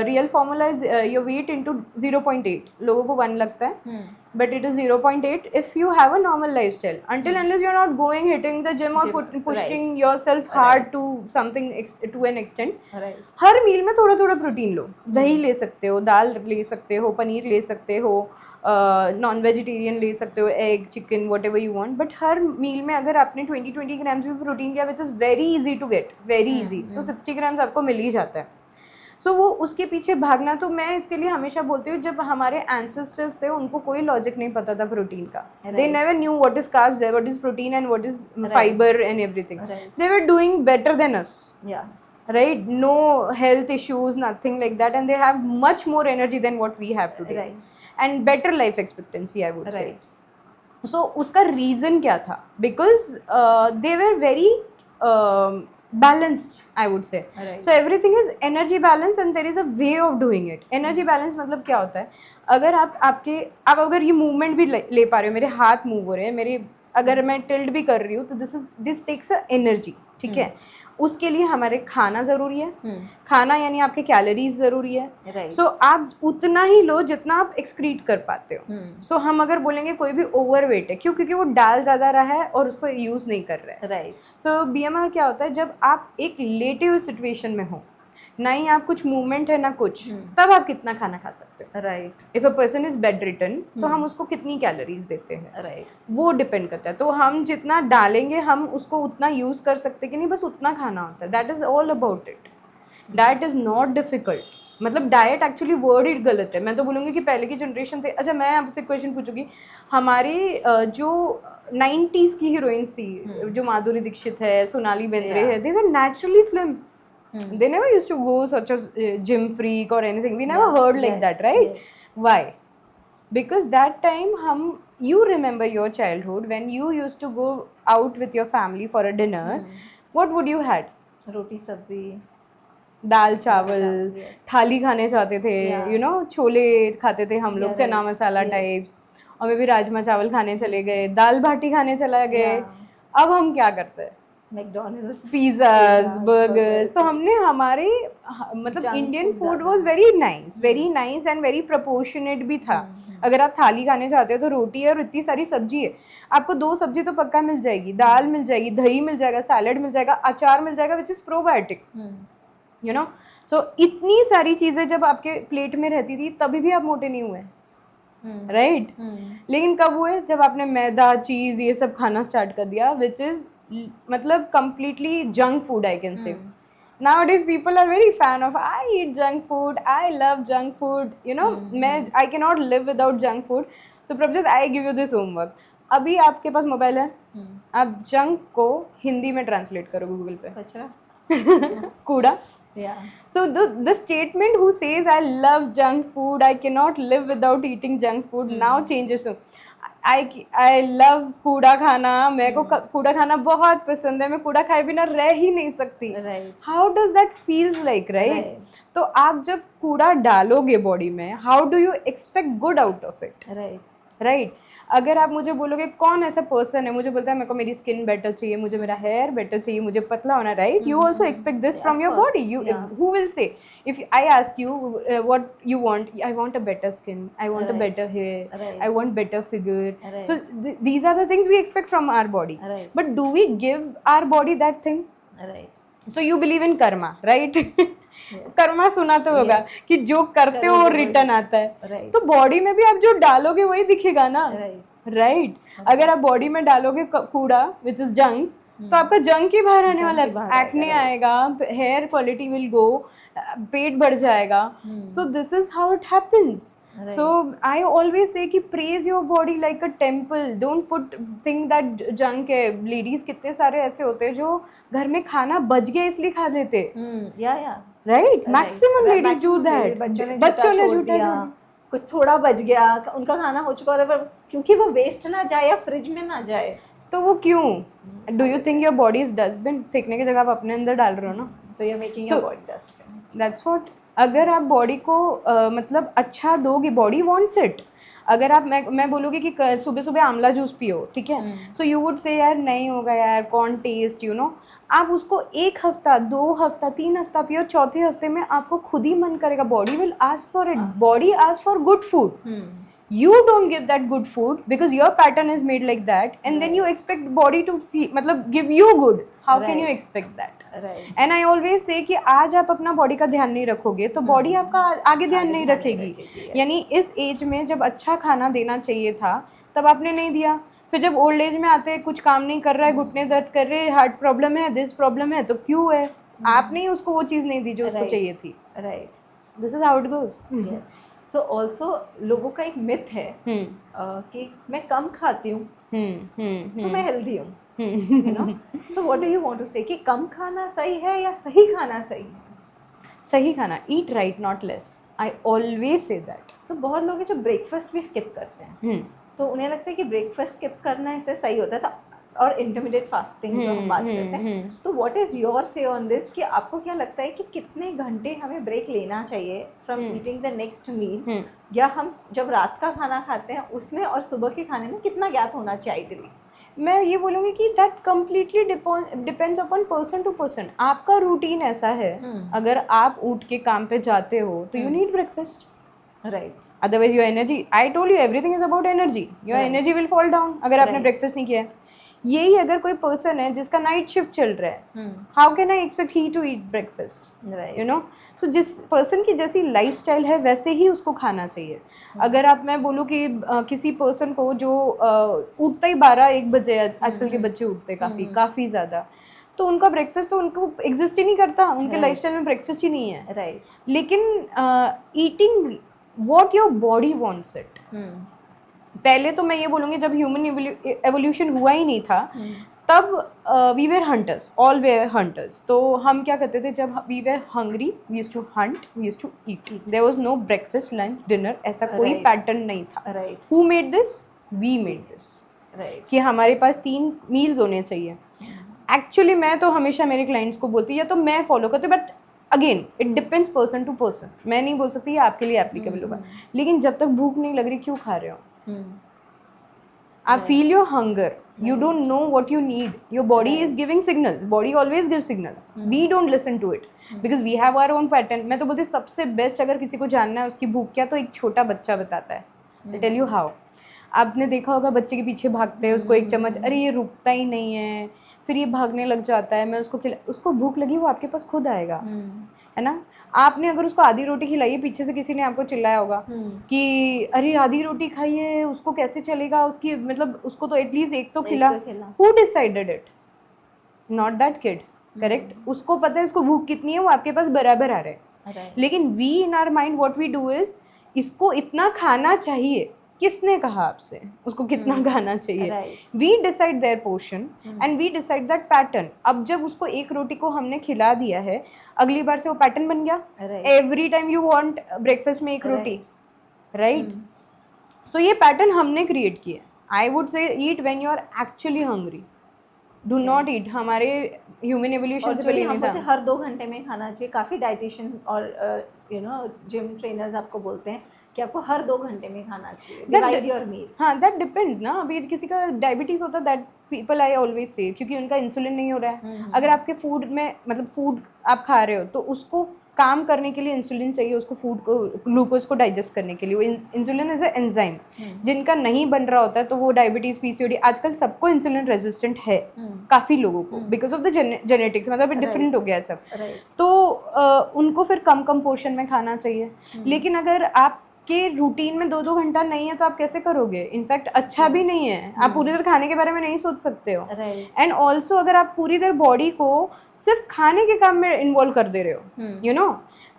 real formula is your weight into 0.8. लोगों को 1 लगता है, but it is 0.8 if you have a normal lifestyle. Until unless you're not going, hitting the gym or pushing yourself hard to something to an extent.
Right.
Her meal में थोड़ा थोड़ा protein लो. दही ले सकते हो, दाल ले सकते हो, पनीर ले सकते हो, नॉन वेजिटेरियन ले सकते हो, egg, chicken, whatever you want. But हर मील में अगर आपने 20 ग्राम्स भी प्रोटीन लिया, which is very easy to get, very easy, तो 60 ग्राम्स आपको मिल ही जाता है. सो वो उसके पीछे भागना, तो मैं इसके लिए हमेशा बोलती हूँ, जब हमारे एंसेस्टर्स थे उनको कोई लॉजिक नहीं पता था प्रोटीन का. They never knew what is carbs, what is protein and what is fibre and everything. They were doing better than us. Right, no health issues, nothing like that, and they have much more energy than what we have today.
Right.
And better life expectancy, I would say.
Right.
So उसका reason क्या था? Because they were very balanced, I would say.
Right.
So everything is energy balance, and there is a way of doing it. Energy balance मतलब क्या होता है? अगर आप अगर ये movement भी ले पा रहे हो, मेरे हाथ move हो रहे हैं, अगर मैं टिल्ट भी कर रही हूँ, तो दिस टेक्स अ एनर्जी. ठीक है. उसके लिए हमारे खाना ज़रूरी है. खाना यानी आपके कैलोरीज ज़रूरी है. सो आप उतना ही लो जितना आप एक्सक्रीट कर पाते हो. सो हम अगर बोलेंगे कोई भी ओवरवेट है, क्यों? क्योंकि वो डाल ज़्यादा रहा है और उसको यूज़ नहीं कर रहा है.
राइट.
सो BMR क्या होता है? जब आप एक लेटे हुए सिचुएशन में हो, ना ही आप कुछ मूवमेंट है ना कुछ, तब आप कितना खाना खा सकते हो.
Right.
If a person is bedridden, तो हम उसको कितनी कैलोरीज देते हैं.
राइट.
वो डिपेंड करता है. तो हम जितना डालेंगे, हम उसको उतना यूज कर सकते कि नहीं, बस उतना खाना होता है. That is all about it. Diet is not difficult. मतलब डाइट एक्चुअली वर्ड ही गलत है. मैं तो बोलूँगी कि पहले की जनरेशन थे. अच्छा, मैं आपसे क्वेश्चन पूछूंगी. हमारी जो 90s की हीरोइंस थी, जो माधुरी दीक्षित है, सोनाली बेंद्रे है, they were naturally slim. They never used to go such as gym freak or anything. We never heard like that, right? Why? Because that time you remember your childhood when you used to go out with your family for a dinner. What would you had?
रोटी सब्जी,
दाल चावल,
yes.
थाली खाने जाते थे,
Yeah.
you know, chole खाते थे हम लोग,
Yeah,
चना
right.
मसाला
Yes.
टाइप्स, और मैं भी राजमा चावल खाने चले गए, दाल बाटी खाने चला गए.
Yeah.
अब हम क्या करते हैं?
McDonald's,
pizzas, burgers. तो हमने हमारे मतलब
Junk
इंडियन
food
फूड
ज़्यादा.
Was very nice and very proportionate भी था. अगर आप थाली खाने जाते हो तो रोटी है और इतनी सारी सब्जी है. आपको 2 सब्जी तो पक्का मिल जाएगी, दाल मिल जाएगी, दही मिल जाएगा, सैलेड मिल जाएगा, अचार मिल जाएगा which is probiotic, you know. So इतनी सारी चीज़ें जब आपके प्लेट में रहती थी तभी भी आप मोटे नहीं हुए, राइट? लेकिन कब हुए? जब आपने मैदा, चीज़, ये सब खाना स्टार्ट कर दिया, विच इज़ मतलब completely junk food, I can say. Nowadays people are very fan of, I eat junk food, I love junk food, you know. I cannot live without junk food. So Prabhjit, I give you this homework. अभी आपके पास mobile है, आप junk को हिंदी में translate करो Google पे.
कचरा.
कूड़ा.
Yeah.
So the statement who says I love junk food, I cannot live without eating junk food, now changes to I love कूड़ा खाना. मेरे को कूड़ा खाना बहुत पसंद है, मैं कूड़ा खाए बिना रह ही नहीं सकती.
Right.
How does that feels like, right? तो आप जब कूड़ा डालोगे बॉडी में, how do you expect good out of it? Right. अगर आप मुझे बोलोगे कौन ऐसा पर्सन है, मुझे बोलता है मेरे को मेरी स्किन बेटर चाहिए, मुझे मेरा हेयर बेटर चाहिए, मुझे पतला होना, right? You also expect this from your body. You who will say if I ask you what you want, I want a better skin, I want a better hair, I want better figure. So these are the things we expect from our body. But do we give our body that thing? So you believe in karma, right? कर्मा सुना तो होगा कि जो करते हो वो return आता है. तो बॉडी में भी आप जो डालोगे वही दिखेगा ना, राइट? अगर आप बॉडी में डालोगे कूड़ा विच इज जंक, तो आपका जंक ही बाहर आने वाला है. एक्ने आएगा, हेयर क्वालिटी विल गो, पेट बढ़ जाएगा. So this is how it happens. So I always say कि praise your body like a temple. Don't think that junk है. Ladies कितने सारे ऐसे होते हैं जो घर में खाना बच गया इसलिए खा लेते. Right? Maximum ladies do that. बच्चों ने झूठा
कुछ थोड़ा बच गया, उनका खाना हो चुका होता है, पर क्योंकि वो वेस्ट ना जाए या फ्रिज में ना जाए,
तो वो क्यों? Do you think your body is dustbin? फेंकने की जगह आप अपने अंदर डाल रहे हो ना,
तो you're making your body dustbin.
That's what. अगर आप बॉडी को मतलब अच्छा दोगे, बॉडी वांट्स इट. अगर आप मैं बोलूँगी कि सुबह सुबह आंवला जूस पियो, ठीक है, सो यू वुड से यार नहीं होगा यार, कौन टेस्ट, यू नो. आप उसको 1 हफ्ता, 2 हफ्ता, 3 हफ्ता पियो, चौथे हफ्ते में आपको खुद ही मन करेगा. Body will ask for it. Body ask for good food. You don't give that good food because your pattern is made like that, and then you expect body to मतलब give you good. How can you expect that? And I always say कि आज आप अपना body का ध्यान नहीं रखोगे तो बॉडी आपका आगे ध्यान नहीं रखेगी. यानी इस एज में जब अच्छा खाना देना चाहिए था तब आपने नहीं दिया. फिर जब ओल्ड एज में आते कुछ काम नहीं कर रहा है, घुटने दर्द कर रहे, हार्ट प्रॉब्लम है, दिस प्रॉब्लम है, तो क्यों है? आपने ही उसको वो चीज़ नहीं दी जो उसको चाहिए थी. Right. This is how it goes.
So also लोगों का एक मिथ है कि मैं कम खाती हूँ तो मैं हेल्दी हूँ, you know. So what do you want to say कि कम खाना सही है या सही खाना सही है?
सही खाना, eat right not less. I always say that.
तो बहुत लोग हैं जो ब्रेकफास्ट भी स्किप करते हैं, तो उन्हें लगता है कि ब्रेकफास्ट स्किप करना इससे सही होता है. तो और इंटरमीडिएट फास्टिंग जो हम बात करते हैं, तो व्हाट इज योर से ऑन दिस कि आपको क्या लगता है कि कितने घंटे हमें ब्रेक लेना चाहिए from eating the next meal, या हम जब रात का खाना खाते हैं उसमें और सुबह के खाने में कितना गैप होना चाहिए आइडियली?
मैं ये बोलूँगी कि that completely depends upon person to person. आपका रूटीन ऐसा है, अगर आप उठ के काम पे जाते हो तो you need breakfast,
right?
Otherwise your energy, I told you everything is about energy. Your energy will fall down अगर आपने ब्रेकफास्ट नहीं किया है. यही अगर कोई पर्सन है जिसका नाइट शिफ्ट चल रहा है, how can I expect he to eat breakfast, you know. So जिस पर्सन की जैसी लाइफस्टाइल है वैसे ही उसको खाना चाहिए. अगर आप, मैं बोलूँ कि किसी पर्सन को जो उठता ही 12-1 बजे, आजकल के बच्चे उठते काफ़ी ज़्यादा, तो उनका ब्रेकफास्ट तो उनको एग्जिस्ट ही नहीं करता. उनके लाइफस्टाइल में ब्रेकफास्ट ही नहीं है,
राइट?
लेकिन eating what your body wants it. पहले तो मैं ये बोलूँगी जब ह्यूमन एवोल्यूशन हुआ ही नहीं था तब we were hunters, all were hunters. तो हम क्या करते थे जब we were hungry, we used to hunt, we used to eat. There was no breakfast, lunch, dinner, ऐसा कोई
Right.
पैटर्न नहीं था.
Right.
Who made this? We made this.
Right.
कि हमारे पास 3 मील्स होने चाहिए. एक्चुअली मैं तो हमेशा मेरे क्लाइंट्स को बोलती या तो मैं फॉलो करती, but again it depends person to person. मैं नहीं बोल सकती ये आपके लिए एप्लीकेबल होगा. लेकिन जब तक भूख नहीं लग रही क्यों खा रहे हो? आप feel your hunger, you don't know what you need, your body is giving signals, body always gives signals. We don't listen to it because we have our own pattern. मैं तो बोलती सबसे बेस्ट अगर किसी को जानना है उसकी भूख क्या, तो एक छोटा बच्चा बताता है. I tell you how. आपने देखा होगा बच्चे के पीछे भागते हैं, उसको एक चम्मच, अरे ये रुकता ही नहीं है, फिर ये भागने लग जाता है, मैं उसको उसको भूख लगी वो आपके पास खुद आएगा, है ना. आपने अगर उसको आधी रोटी खिलाई है, पीछे से किसी ने आपको चिल्लाया होगा कि अरे आधी रोटी खाइए, उसको कैसे चलेगा, उसकी मतलब उसको तो एटलीस्ट एक तो खिला. Who decided it? Not that kid. Correct. उसको पता है उसको भूख कितनी है, वो आपके पास बराबर आ रहे हैं. लेकिन we in our mind what we do is, इसको इतना खाना चाहिए. किसने कहा आपसे उसको कितना खाना चाहिए? We decide their portion and we decide that pattern. अब जब उसको एक रोटी को हमने खिला दिया है, अगली बार से वो पैटर्न बन गया. Every time you want breakfast में एक रोटी, राइट? सो ये पैटर्न हमने क्रिएट किया. I would say eat when you are actually hungry. Do not eat. हमारे ह्यूमन एवोल्यूशन से पहले नहीं था.
हर 2 घंटे में खाना चाहिए. काफ़ी डाइटिशियन और जिम ट्रेनर्स आपको बोलते हैं कि आपको हर 2 घंटे में खाना चाहिए. Divide your meal.
हाँ, दैट डिपेंड्स ना. अभी किसी का डायबिटीज होता है, that people I always say, क्योंकि उनका इंसुलिन नहीं हो रहा है. अगर आपके फूड में मतलब फूड आप खा रहे हो तो उसको काम करने के लिए इंसुलिन चाहिए, उसको फूड को ग्लूकोज को डाइजेस्ट करने के लिए. वो इंसुलिन इज अ एंजाइम. जिनका नहीं बन रहा होता है तो वो डायबिटीज, पीसीओडी, आजकल सबको इंसुलिन रेजिस्टेंट है. काफ़ी लोगों को बिकॉज ऑफ द जेनेटिक्स, मतलब डिफरेंट हो गया है सब. तो उनको फिर कम पोर्शन में खाना चाहिए. लेकिन अगर आप के रूटीन में 2-2 घंटा नहीं है तो आप कैसे करोगे? इनफैक्ट अच्छा भी नहीं है. आप पूरी देर खाने के बारे में नहीं सोच सकते हो. एंड ऑल्सो अगर आप पूरी देर बॉडी को सिर्फ खाने के काम में इन्वॉल्व कर दे रहे हो, यू नो,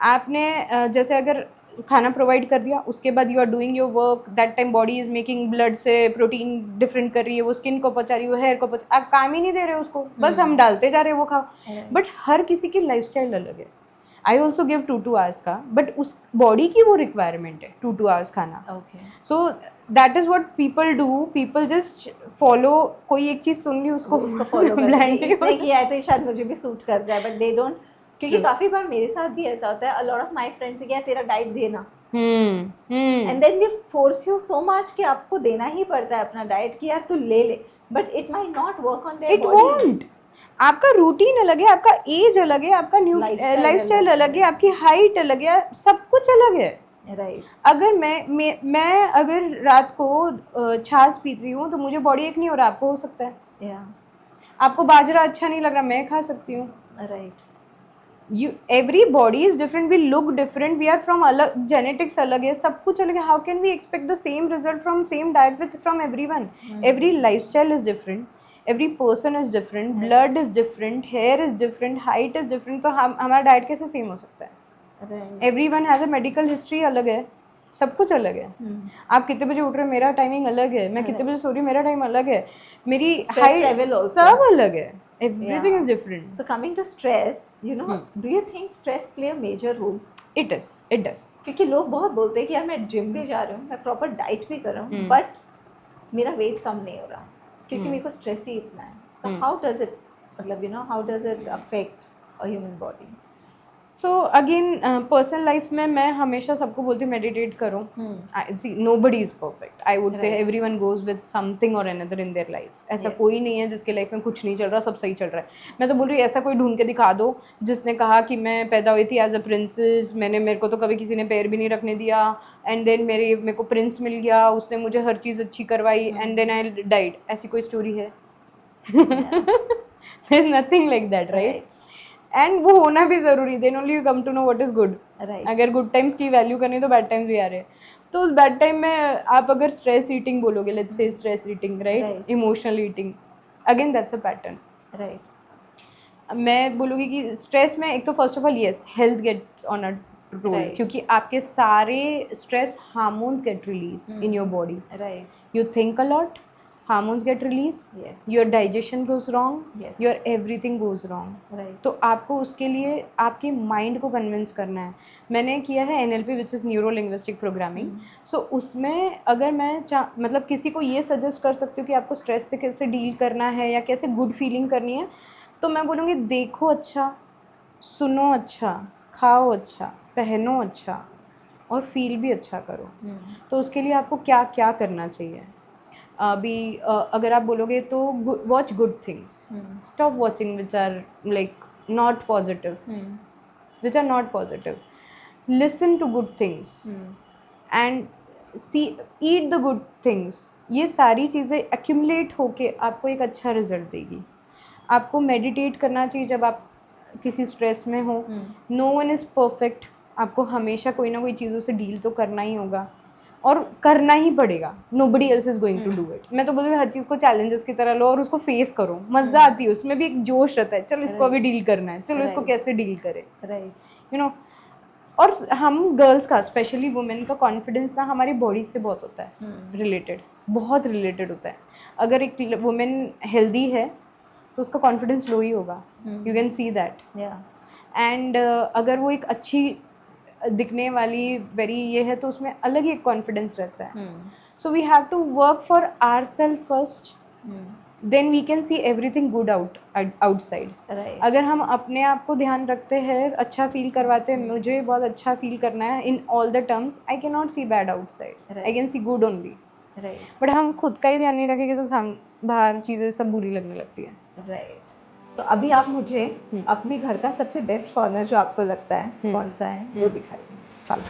आपने जैसे अगर खाना प्रोवाइड कर दिया, उसके बाद you are doing your work, that time body is making blood से प्रोटीन डिफरेंट कर रही है, वो स्किन को पहुंचा रही है, वो हेयर को पहुंचा, आप काम ही नहीं दे रहे हो उसको, बस हम डालते जा रहे हैं वो खाओ. बट हर किसी की लाइफस्टाइल अलग है. आई ऑल्सो गिव 2 hours का, बट उस बॉडी की वो रिक्वायरमेंट है 2 hours खाना. So that is what people do. People just follow, कोई एक चीज सुन ली उसको
फॉलो करते किया है तो शायद मुझे भी सूट कर जाए, बट दे डोंट. क्योंकि काफी बार मेरे साथ भी ऐसा होता है. A lot of my friends से क्या तेरा डाइट देना, and then they force you so much कि आपको देना ही पड़ता है अपना डाइट, कि यार तू ले ले, but it might not work on their body.
It won't. आपका रूटीन अलग है, आपका एज अलग है, आपका लाइफस्टाइल अलग है, आपकी हाइट अलग है, सब कुछ अलग है.
राइट.
अगर मैं अगर रात को छाछ पीती हूँ तो मुझे बॉडी एक नहीं हो रहा, आपको हो सकता है. आपको बाजरा अच्छा नहीं लग रहा, मैं खा सकती हूँ.
Right.
You, every body is different, we look different, we are from अलग, genetics अलग है, सब कुछ अलग है. How can we expect the same result from same diet with from everyone? Every lifestyle is different, every person is different, blood is different, hair is different, height is different. तो हम हमारा diet कैसे same हो सकता है? Everyone has a medical history अलग है, सब कुछ अलग है. आप कितने बजे उठ रहे हो, मेरा टाइमिंग अलग है. मैं कितने बजे सो रही हूँ, मेरा टाइम अलग है. मेरी हाइट सब अलग है. Everything is different.
So coming to stress, you know, do you think stress play a major role?
It does. It does.
क्योंकि लोग बहुत बोलते हैं कि यार मैं जिम भी जा रहा हूँ, मैं प्रॉपर डाइट भी कर रहा हूँ, बट मेरा वेट कम नहीं हो रहा क्योंकि मेरे को स्ट्रेस ही इतना है. So how does it, मतलब you know, how does it affect a human body?
So again personal life में मैं हमेशा सबको बोलती हूँ मेडिटेट करो. Nobody is perfect. I would से एवरीवन गोज विद समथिंग और अनदर इन देयर लाइफ. ऐसा कोई नहीं है जिसके लाइफ में कुछ नहीं चल रहा, सब सही चल रहा है. मैं तो बोल रही हूँ ऐसा कोई ढूंढ के दिखा दो जिसने कहा कि मैं पैदा हुई थी एज अ प्रिंसेस, मेरे को तो कभी किसी ने पैर भी नहीं रखने दिया, एंड देन मेरे को प्रिंस मिल गया, उसने मुझे हर चीज़ अच्छी करवाई, एंड देन आई डाइड. ऐसी कोई स्टोरी है? There is nothing like that, right? And वो होना भी ज़रूरी. Then only you come to know what is good. अगर गुड टाइम्स की वैल्यू करनी तो बैड टाइम्स भी आ रहे हैं. तो उस बैड टाइम में आप अगर स्ट्रेस ईटिंग बोलोगे, let's say stress eating, right, emotional eating, again that's a pattern.
Right.
मैं बोलूँगी कि स्ट्रेस में एक तो first of all yes health gets on a roll, क्योंकि आपके सारे stress hormones get release in your body.
Right.
You think a lot, hormones get released,
Yes.
your digestion goes wrong,
Yes.
your everything goes wrong.
Right.
तो आपको उसके लिए आपके mind को convince करना है. मैंने किया है NLP which is neuro linguistic programming. So उसमें अगर मैं मतलब किसी को ये सजेस्ट कर सकती हूँ कि आपको स्ट्रेस से कैसे डील करना है या कैसे गुड फीलिंग करनी है, तो मैं बोलूँगी देखो अच्छा, सुनो अच्छा, खाओ अच्छा, पहनो अच्छा और फील भी अच्छा करो. तो उसके लिए आपको क्या क्या करना चाहिए. अभी अगर आप बोलोगे तो watch good things, stop watching which are like not positive, which are not positive. Listen to good things and see eat the good things. ये सारी चीज़ें एक्यूमुलेट होके आपको एक अच्छा रिजल्ट देगी. आपको मेडिटेट करना चाहिए जब आप किसी स्ट्रेस में हो. No one is perfect. आपको हमेशा कोई ना कोई चीज़ों से डील तो करना ही होगा और करना ही पड़ेगा. Nobody else is going to do it. मैं तो बोलूँगी हर चीज़ को चैलेंजेस की तरह लो और उसको फेस करो. मज़ा आती है उसमें भी, एक जोश रहता है. चलो इसको अभी डील करना है, चलो इसको कैसे डील करें, यू नो. और हम गर्ल्स का, स्पेशली वुमेन का कॉन्फिडेंस ना हमारी बॉडी से बहुत होता है रिलेटेड, बहुत रिलेटेड होता है. अगर एक वुमेन हेल्दी है तो उसका कॉन्फिडेंस लो ही होगा. You can see that. And अगर वो एक अच्छी दिखने वाली वेरी ये है तो उसमें अलग ही एक कॉन्फिडेंस रहता है. So we have to work for our self first, then we can see everything good outside. अगर हम अपने आप को ध्यान रखते हैं, अच्छा फील करवाते हैं, मुझे बहुत अच्छा फील करना है in all the terms, I can not see bad outside, I can see good only. But हम खुद का ही ध्यान नहीं रखेंगे तो बाहर चीज़ें सब बुरी लगने लगती है.
राइट. तो अभी आप मुझे अपने घर का सबसे बेस्ट कॉर्नर जो आपको लगता है कौन सा है वो दिखाइए.
चलो.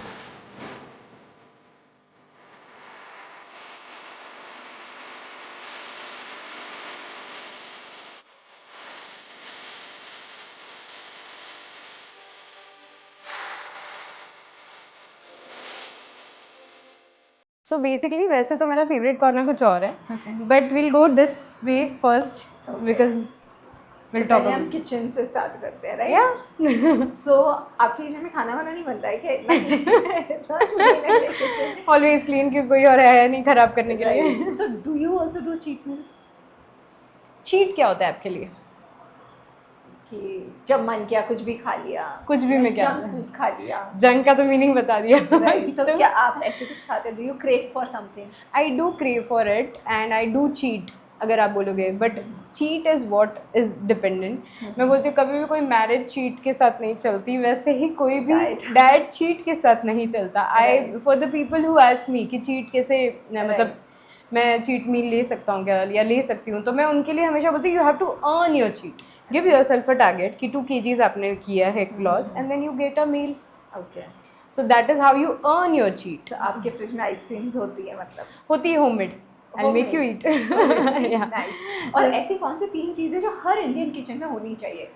सो बेसिकली वैसे तो मेरा फेवरेट कॉर्नर कुछ और है, but will go this way first because will talk.
हम किचन से स्टार्ट करते हैं, राइट? सो आपके किचन में खाना वाना नहीं बनता है क्या? इतना क्लीन.
ऑलवेज क्लीन, क्योंकि कोई और है नहीं खराब करने के लिए.
So do you also do cheat meals?
Cheat क्या होता है आपके लिए?
कि जब मन किया कुछ भी खा लिया,
कुछ भी में क्या
जंक फूड खा लिया.
जंक का तो मीनिंग बता दिया.
तो क्या आप ऐसे कुछ खाते? Do you crave for something?
I do crave for it and I do cheat अगर आप बोलोगे, but cheat is what is dependent. मैं बोलती हूँ कभी भी कोई मैरिज चीट के साथ नहीं चलती, वैसे ही कोई भी डाइट चीट के साथ नहीं चलता. I for the people who ask me कि चीट कैसे, मतलब मैं चीट मील ले सकता हूँ क्या या ले सकती हूँ, तो मैं उनके लिए हमेशा बोलती हूँ you have to earn your cheat. Give your self a target कि 2 kgs आपने किया है loss and then you get a meal.
Okay.
So that is how you earn your cheat.
तो आपके फ्रिज में आइसक्रीम्स होती है? मतलब
होती है homemade. I'll make you eat. Yeah.
Nice. और ऐसी कौन सी 3 चीज़ें जो हर इंडियन किचन में होनी चाहिए?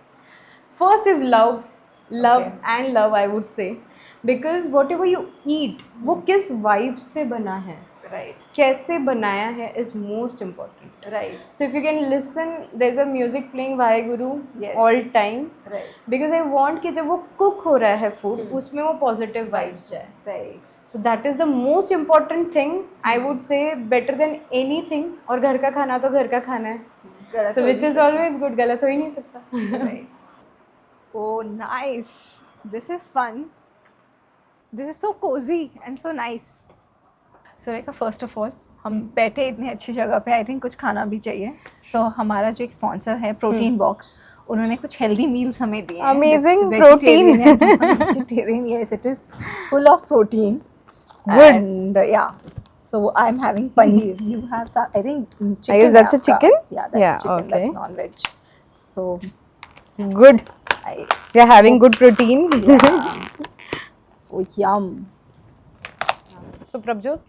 First is love. Love
Okay.
and love I would say. Because whatever you eat, वो किस vibe से बना है,
Right.
कैसे बनाया है is most important.
Right.
So if you can listen, there's a music playing Vaheguru
Yes.
all time.
Right.
Because I want कि जब वो cook हो रहा है food, उसमें वो positive vibes जाए.
Right.
So that is the most important thing I would say, better than anything. और घर का खाना तो घर का खाना है. So which is always good. गलत हो ही नहीं सकता.
Right. Oh, nice. This is fun. This is so cozy and so nice. So Rekha, first of all, हम बैठे इतनी अच्छी जगह पे, आई थिंक कुछ खाना भी चाहिए. So हमारा जो एक स्पॉन्सर है प्रोटीन बॉक्स, उन्होंने कुछ हेल्दी मील्स हमें दिए.
Amazing protein.
Vegetarian, yes, it is full of protein.
Good.
And yeah, so I'm having paneer. You have that, I think chicken.
I guess that's a
आपका.
chicken?
Yeah, that's
Yeah,
chicken.
okay.
That's non-veg. So
Good.
I,
We are having good protein.
oh, yum.
So Prabjot,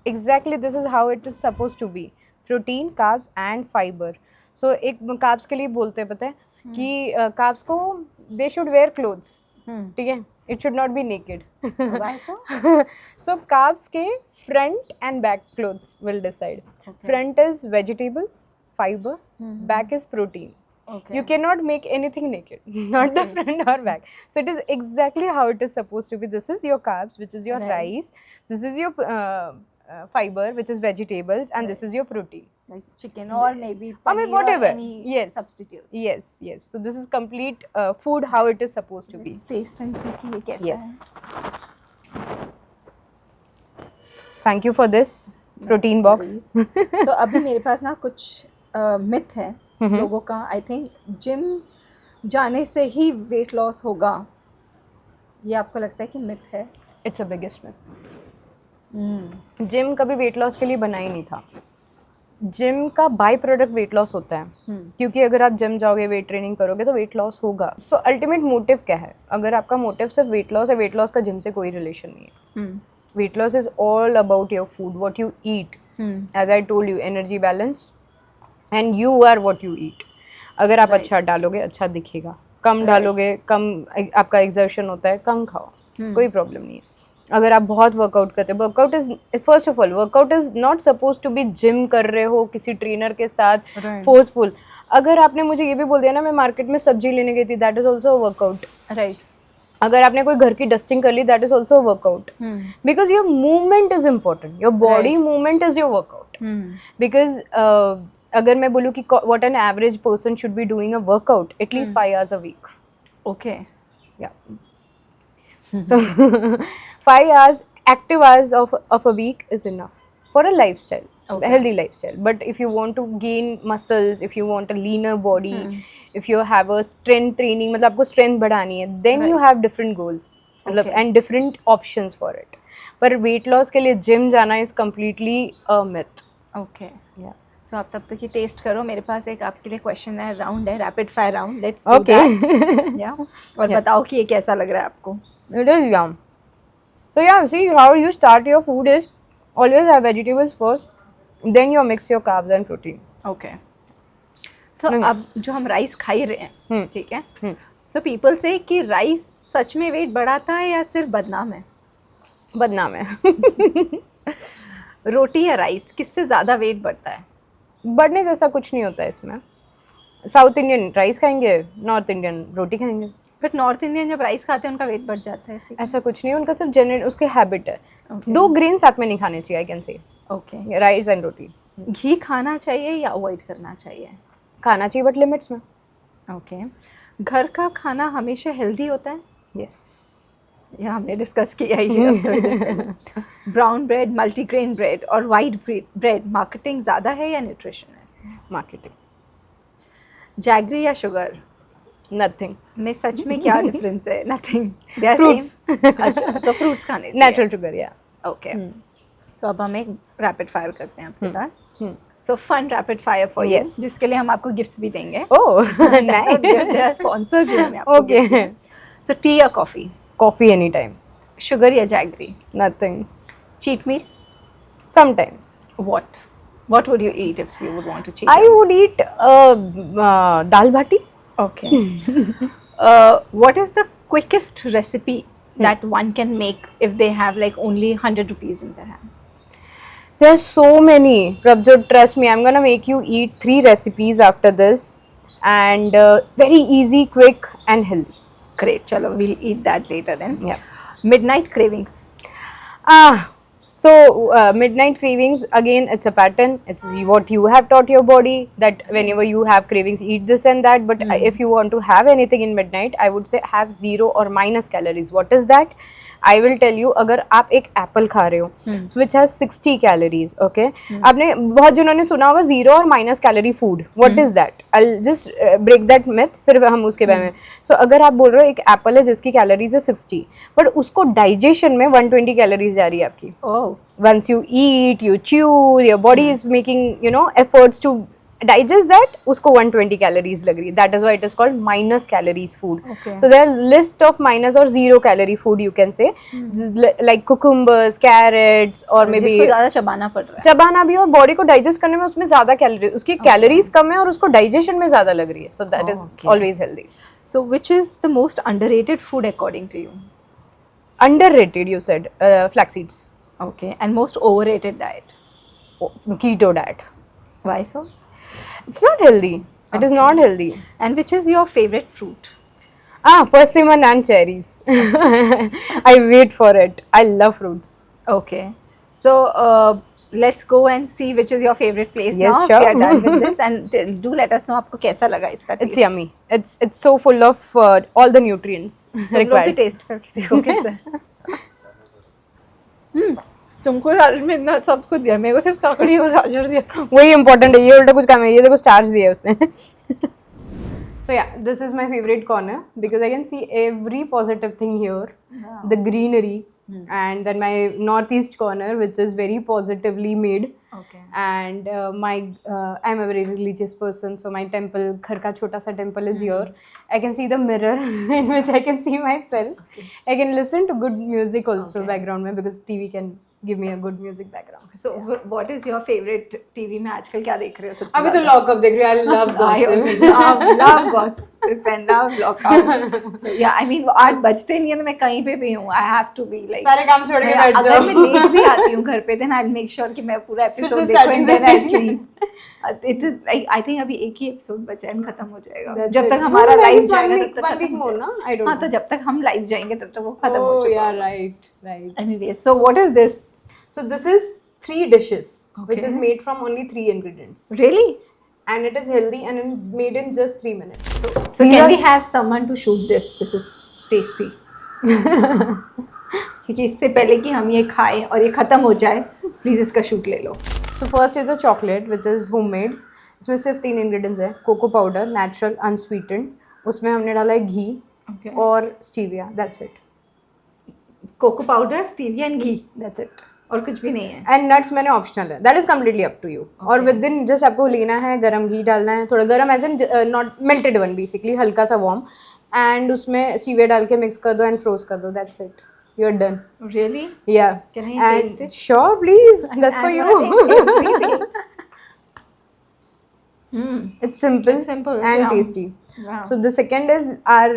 exactly this is how it is supposed to be. Protein, carbs and fiber. So एक carbs के लिए बोलते हैं पता है कि carbs को they should wear clothes. ठीक है? It should not be naked.
Why so?
So carbs के front and back clothes will decide.
Okay.
Front is vegetables, fiber. Back is protein.
Okay.
You cannot make anything naked, not the front or back. So it is exactly how it is supposed to be. This is your carbs, which is your
Right.
rice. This is your fiber, which is vegetables, and this is your protein.
Like chicken or maybe
I mean,
paneer
whatever.
or any
Yes.
substitute.
Yes, yes. So this is complete food how it is supposed to be.
Let's taste and see कि ये कैसा
Yes.
है.
Thank you for this protein box.
So अभी मेरे पास ना कुछ myth है लोगों का. आई थिंक जिम जाने से ही वेट लॉस होगा, ये आपको लगता है कि मिथ है?
It's a biggest myth. Gym कभी वेट लॉस के लिए बना ही नहीं था. जिम का बाय प्रोडक्ट वेट लॉस होता है, क्योंकि अगर आप जिम जाओगे, वेट ट्रेनिंग करोगे तो वेट लॉस होगा. सो अल्टीमेट मोटिव क्या है? अगर आपका मोटिव सिर्फ वेट लॉस है, वेट लॉस का जिम से कोई रिलेशन नहीं है. Weight loss is all about your food, what you eat. As I told you, energy balance and you are what you eat. अगर आप अच्छा डालोगे अच्छा दिखेगा, कम डालोगे, कम आपका एक्सर्शन होता है, कम खाओ, कोई प्रॉब्लम नहीं है. अगर आप बहुत वर्कआउट करते हो, workout is first of all workout is not suppose to be gym कर रहे हो किसी ट्रेनर के साथ फोर्सफुल. अगर आपने मुझे ये भी बोल दिया ना मैं मार्केट में सब्जी लेने गई थी, that is also a workout. Right. अगर आपने कोई घर की डस्टिंग कर ली, that is also a workout. Because your movement is important, your body movement is your workout. Because अगर मैं बोलूँ कि what an average person should be doing a workout at least 5 hours a week.
Okay.
Yeah. So 5 hours, active hours of a week is enough for a lifestyle, a healthy lifestyle. But if you want to gain muscles, if you want a leaner body, if you have a strength training, मतलब आपको strength बढ़ानी है, then you have different goals, मतलब and different options for it. पर weight loss के लिए gym जाना is completely a myth.
Okay.
Yeah.
So आप तब तक ये टेस्ट करो. मेरे पास एक आपके लिए क्वेश्चन है, राउंड है, rapid fire round. Let's do that. या और बताओ कि ये कैसा लग रहा है आपको.
It is yum. So yeah, see how you start your food is always have vegetables first, then you mix your carbs and protein.
Okay. तो अब जो हम राइस खा ही रहे हैं, ठीक है, so people say कि राइस सच में वेट बढ़ाता है या सिर्फ बदनाम है?
बदनाम है.
रोटी या राइस किससे ज़्यादा वेट बढ़ता है?
बढ़ने जैसा कुछ नहीं होता है इसमें. साउथ इंडियन राइस खाएंगे, नॉर्थ इंडियन रोटी खाएंगे.
बट नॉर्थ इंडियन जब राइस खाते हैं उनका वेट बढ़ जाता है.
ऐसा कुछ नहीं, उनका सिर्फ जेनेटिक उसके हैबिट है. दो ग्रेन साथ में नहीं खाने चाहिए, I can say.
Okay.
Rice and roti.
घी खाना चाहिए या अवॉइड करना चाहिए?
खाना चाहिए बट लिमिट्स में.
ओके. घर का खाना हमेशा हेल्दी होता है?
यस.
यह हमने डिस्कस किया ही है. ब्राउन ब्रेड, मल्टीग्रेन ब्रेड और वाइट ब्रेड मार्केटिंग ज़्यादा है या न्यूट्रिशन है इसमें?
मार्केटिंग.
जैगरी या शुगर?
नथिंग.
में सच में क्या डिफरेंस है? नथिंग.
Fruits.
अच्छा, तो फ्रूट्स खाने चाहिए.
Natural sugar. Yeah.
Okay. So अब हम एक रैपिड फायर करते हैं आपके साथ. So fun rapid fire for you, जिसके लिए हम आपको गिफ्ट्स भी देंगे.
Oh nice.
स्पॉन्सर्स जो हमें आपको
ओके.
सो टी या coffee?
Coffee any time.
Sugar या jaggery?
Nothing.
Cheat meal?
Sometimes.
What would you eat if you would want to cheat?
I would eat dal bati.
Okay. What is the quickest recipe that one can make if they have like only 100 rupees in their hand?
There's so many. Prabjot, trust me, I'm gonna make you eat 3 recipes after this, and very easy, quick, and healthy.
Great. Chalo, we'll eat that later then.
Yeah.
Midnight cravings.
So midnight cravings, again, it's a pattern. It's what you have taught your body that whenever you have cravings, eat this and that. But if you want to have anything in midnight, I would say have 0 or minus calories. What is that? I will tell you. अगर आप एक Apple खा रहे हो, which has 60 calories, okay? आपने बहुत जिन्होंने सुना होगा 0 और minus calorie food. What is that? I'll just break that myth. फिर हम उसके बारे में. So अगर आप बोल रहे हो एक एप्पल है जिसकी कैलोरीज है 60, but उसको डाइजेशन में 120 कैलोरीज जा रही है आपकी.
Oh.
Once you eat, you chew, your body is making, efforts to digest that, उसको 120 calories लग रही है. That is why it is called minus calories food.
Okay.
So there are list of minus or 0 calorie food you can say, like cucumbers, carrots, or maybe
जिसको ज़्यादा चबाना पड़ रहा है.
चबाना भी और बॉडी को डाइजेस्ट करने में उसमें ज़्यादा कैलोरी, उसकी कैलोरीज कम है और उसको डाइजेशन में ज़्यादा लग रही है. So that is always healthy.
So which is the most underrated food according to you?
Underrated, you said. Flax seeds.
Okay. And most overrated diet?
Keto diet.
Why so?
It's not healthy. It is not healthy.
And which is your favorite fruit?
Persimmon and cherries. I wait for it. I love fruits.
Okay. So let's go and see which is your favorite place
Yes,
now.
sure.
We are done with this, and do let us know आपको कैसा लगा इसका taste.
It's yummy. It's so full of all the nutrients
तुम लोग भी
required.
Test करके देखो कैसा है. तुमको गाजर में इतना सब कुछ दिया, मेरे को सिर्फ काकड़ी और गाजर दिया.
वही important है, ये उल्टा कुछ काम है, ये देखो स्टार्च दिया है उसने. So yeah, this is my favorite corner because I can see every positive thing here.
Wow.
The greenery, and then my northeast corner, which is very positively made.
Okay.
And I'm a very religious person, so my temple, घर का छोटा सा temple is here. I can see the mirror in which I can see myself.
Okay.
I can listen to good music also
Okay.
background में, because TV can give me a good music background.
So what is your favorite TV में आजकल क्या देख रहे हो सबसे
अभी तो
ज़्यादा?
लॉकअप देख रही हूँ. I love gossip.
love gossip and love lockout. So yeah, I mean 8 बजते नहीं है तो मैं कहीं पे भी हूँ. I have to be like.
सारे काम छोड़ के बैठ
अगर
जाओ.
मैं लेट भी आती हूँ घर पे, then I'll make sure कि मैं पूरा
फिर
एपिसोड
से
देखूँ
starting
and then I
से.
sleep. It is like I think अभी एक ही एपिसोड बचा है, खत्म हो जाएगा.
That's
जब
it.
तक हमारा
No,
लाइव
it's
जाएगा
one
तब
week-
तक
one
खत्म
week
हो
more
जाएगा.
ना? I don't
हाँ तो
know.
जब तक हम लाइव जाएंगे तब तक वो खत्म हो
Oh
चुका
yeah,
होगा.
right.
Anyway, so what is this?
So this is 3 dishes, which
Okay.
is made from only 3 ingredients,
Really?
and it is healthy and it's made in just 3 minutes.
So
These
can
are-
we have someone to shoot this? This is tasty. क्योंकि इससे पहले कि हम ये खाएं और ये खत्म हो जाए, प्लीज इसका शूट ले लो.
So first is the chocolate, which is homemade. इसमें सिर्फ 3 ingredients है. Cocoa powder, natural, unsweetened. उसमें हमने डाला है घी
Okay.
और stevia. That's it.
Cocoa powder, stevia and घी,
That's it.
और कुछ भी नहीं है.
एंड नट्स मैंने ऑप्शनल है. That is completely up to you. और विद इन जस्ट आपको लेना है, गरम घी डालना है, थोड़ा गरम as in not melted one, basically हल्का सा वार्म, एंड उसमें स्टीविया डाल के मिक्स कर दो एंड फ्रोज कर दो. That's it. You are done.
Really?
Yeah
Can I taste it?
Sure please, that's for
I'm
you.
gonna taste everything.
It's simple,
It's simple,
and
yeah.
tasty.
Wow.
So the second is our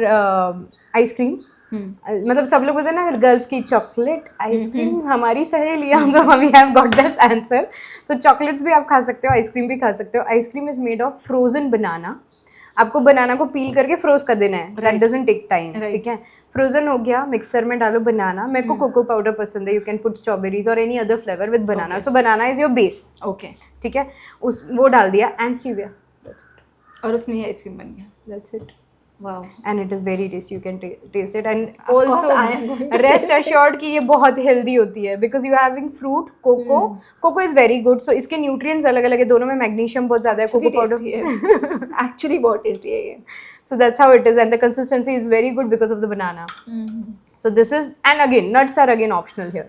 ice cream. मतलब सब लोग बोलते हैं ना girls की chocolate ice cream, हमारी सहेलियाँ तो we have got that answer. तो चॉकलेट्स भी आप खा सकते हो, आइसक्रीम भी खा सकते हो. Ice cream is made of frozen banana. आपको बनाना को पील करके फ्रोज कर देना है. That doesn't take time. ठीक है. फ्रोजन हो गया, मिक्सर में डालो बनाना. मेरे को कोको पाउडर पसंद है. यू कैन पुट स्ट्रॉबेरीज और any other flavour with banana. So banana is your base.
Okay.
ठीक है. उस वो डाल दिया एंड स्टीविया.
और उसमें ये आइसक्रीम बन गया.
That's it.
Wow.
And it is very tasty. You can taste it, and
Of course,
also
I am going to
rest
taste it.
assured कि ये बहुत healthy होती है because you are having fruit, cocoa. Cocoa is very good. So इसके nutrients अलग अलग है. दोनों में magnesium बहुत ज़्यादा है.
Actually
Cocoa powder.
tasty है. Actually बहुत tasty है ये.
So that's how it is, and the consistency is very good because of the banana. So this is, and again nuts are again optional here.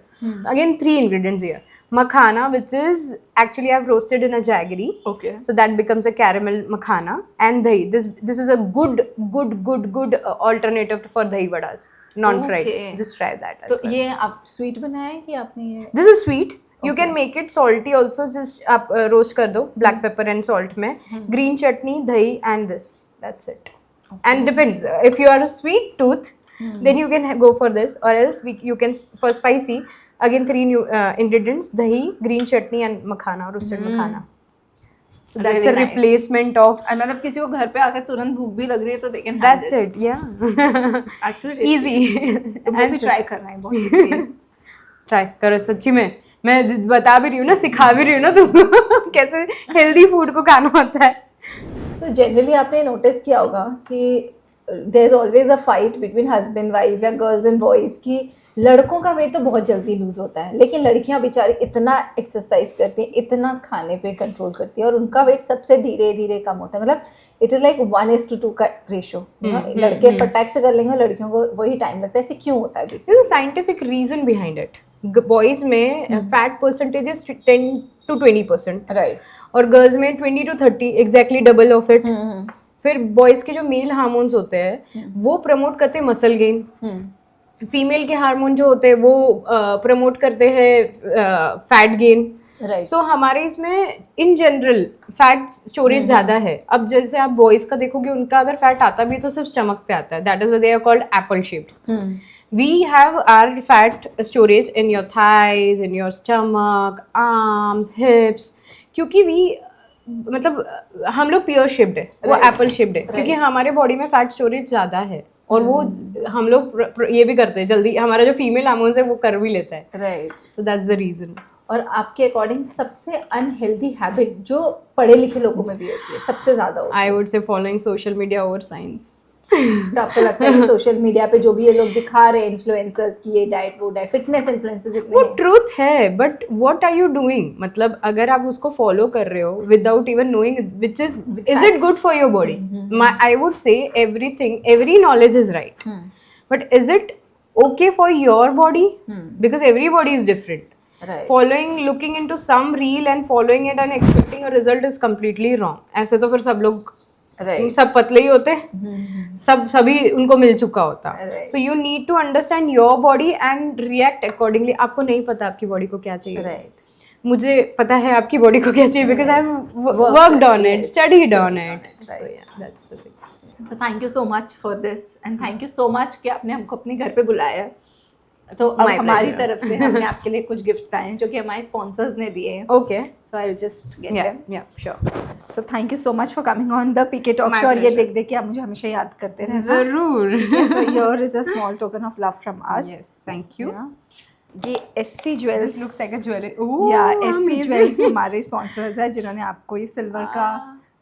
Again 3 ingredients here. Makhana, which is actually I've roasted in a jaggery.
Okay.
So that becomes a caramel makhana, and dahi. This is a good alternative for dahi vadas, non-fried.
Okay.
Just try that.
तो
as well.
ये आप sweet बनाया है कि आपने ये?
This is sweet. You can make it salty also. Just आप roast कर दो black pepper and salt में. Green chutney, dahi, and this. That's it. And depends. If you are a sweet tooth, then you can go for this, or else you can for spicy. Again 3 new ingredients: dahi, green chutney, and makhana, roasted makhana. So that's
Really
a
nice.
replacement of.
और मतलब किसी को घर पे आकर तुरंत भूख भी लग रही है तो they can have
That's
this.
it. Yeah.
Actually
Easy.
वो भी ट्राई करना है बहुत tasty है.
ट्राई करो सच्ची में. मैं बता भी रही हूँ ना, सिखा भी रही हूँ ना तुमको कैसे हेल्दी फूड को खाना होता है.
So generally आपने नोटिस किया होगा कि there is always a fight between husband wife या girls and boys कि लड़कों का वेट तो बहुत जल्दी लूज होता है, लेकिन लड़कियां बेचारी इतना एक्सरसाइज करती हैं, इतना खाने पे कंट्रोल करती है और उनका वेट सबसे धीरे धीरे कम होता है. मतलब इट इज़ लाइक 1:2 का रेशियो. लड़के फटाक से कर लेंगे, लड़कियों को वही टाइम लगता है. ऐसे क्यों होता है?
There's a scientific reason behind it. Boys में fat percentage is 10 to 20%.
Right.
और गर्ल्स में 20 to 30, exactly double of it. फिर बॉयज के जो मेल हार्मोन्स होते हैं वो प्रमोट करते हैं मसल गेन. फीमेल के हार्मोन जो होते हैं वो प्रमोट करते हैं फैट गेन.
राइट.
सो हमारे इसमें इन जनरल फैट स्टोरेज ज़्यादा है. अब जैसे आप बॉयज़ का देखोगे, उनका अगर फैट आता भी है तो सिर्फ स्टमक पे आता है. That is why they are called apple shaped. We have our fat storage in your thighs, in your stomach, arms, hips, क्योंकि मतलब हम लोग पियर शेप्ड है, वो एप्पल शेप्ड है, क्योंकि हमारे बॉडी में फैट स्टोरेज ज़्यादा है. और वो हम लोग ये भी करते हैं जल्दी. हमारा जो फीमेल हार्मोन्स है वो कर भी लेता है.
Right.
So that's the reason.
और आपके अकॉर्डिंग सबसे अनहेल्दी हैबिट जो पढ़े लिखे लोगों में भी होती है, सबसे ज्यादा होती है?
I would say following social media over science.
तो आपको लगता है कि सोशल मीडिया पे जो भी ये लोग दिखा रहे हैं इन्फ्लुएंसर्स की ये डाइट वो डाइट फिटनेस इन्फ्लुएंसर्स इतने
वो ट्रूथ है, but what are you doing? मतलब अगर आप उसको फॉलो कर रहे हो without even knowing which is it good for your body? I would say everything, every knowledge is right, but is it okay for your body? Because everybody is different.
Right.
Following, looking into some reel and following it and expecting a result is completely wrong. ऐसे तो फिर सब लोग
Right.
सब पतले ही होते, सभी उनको मिल चुका होता.
Right.
So you need to understand your body and react accordingly. आपको नहीं पता आपकी बॉडी को क्या चाहिए.
Right.
मुझे पता है आपकी बॉडी को क्या चाहिए because I've worked on it, studied on it. So yeah, that's the thing.
So thank you so much for this and thank you so much कि आपने हमको अपने घर पे बुलाया. तो अब
My
हमारी
pleasure.
तरफ से हमने आपके लिए कुछ गिफ्ट्स लाए हैं जो कि हमारे स्पॉन्सर्स ने दिए हैं.
Okay.
So I'll just get
Yeah,
them.
yeah, sure.
So thank you so much for coming on the PK Talk
My
Show. और ये
pleasure.
देख देख के आप मुझे हमेशा याद करते रहना.
जरूर.
So here is a small token of love from us.
Yes, thank you.
Yeah. ये SC Jewels.
This looks like a jewelry.
या
Oh,
SC
amazing.
Jewels हमारे स्पॉन्सर्स है जिन्होंने आपको ये सिल्वर का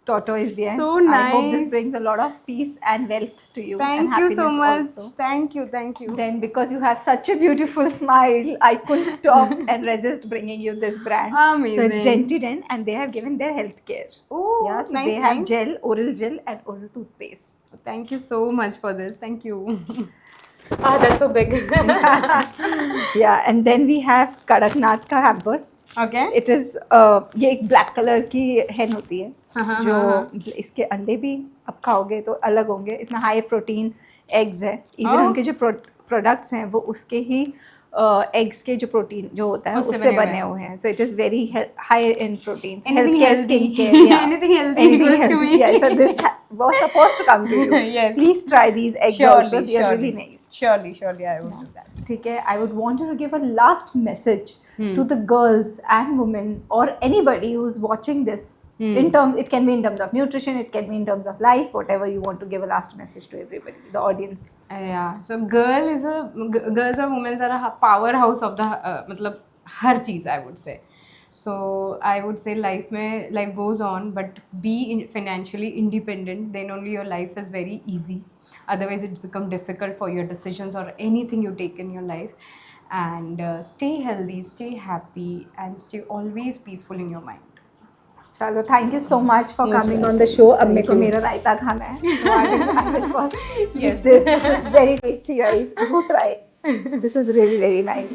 tortoise दिया है.
So
I hope this
nice.
brings a lot of peace and wealth to you. and
Thank you
happiness
so much.
also.
Thank you, thank you.
Then because you have such a beautiful smile, I couldn't stop and resist bringing you this brand. So it's
Amazing.
Dentident and they have given their health care.
Oh,
Yeah, so
nice,
they have
nice.
gel, oral gel and oral toothpaste.
Thank you so much for this. Thank you. That's so big.
Yeah, and then we have Kadaknath ka hamper.
Okay.
It is ये एक black colour की hen होती है
हाँ,
जो
हाँ.
इसके अंडे भी आप खाओगे तो अलग होंगे. इसमें हाई प्रोटीन एग्स है. Even
Oh.
उनके जो प्रोडक्ट्स हैं वो उसके ही एग्स के जो प्रोटीन जो होता है
उससे
उससे
बने
बने हुए हैं. So it is very high in protein.
Anything healthy. Anything healthy equals to me.
Yeah, so this was supposed to come to you.
Yes.
Please try these eggs also.
Surely,
They are
surely.
really nice.
Surely, I will do that.
ठीक है. I would want you to give a last message to the girls and women or anybody who's watching this. In terms, it can be in terms of nutrition, it can be in terms of life, whatever you want to give a last message to everybody, the audience.
Yeah. So girls or women are a powerhouse of the मतलब हर चीज़ I would say. So I would say life goes on, but be financially independent. Then only your life is very easy. Otherwise, it becomes difficult for your decisions or anything you take in your life. And stay healthy, stay happy, and stay always peaceful in your mind.
चलो, thank you so much for coming on the show. अब मेरे को मेरा रायता खाना है. So I will first eat this. This is very tasty, guys. Go try. This is really very nice.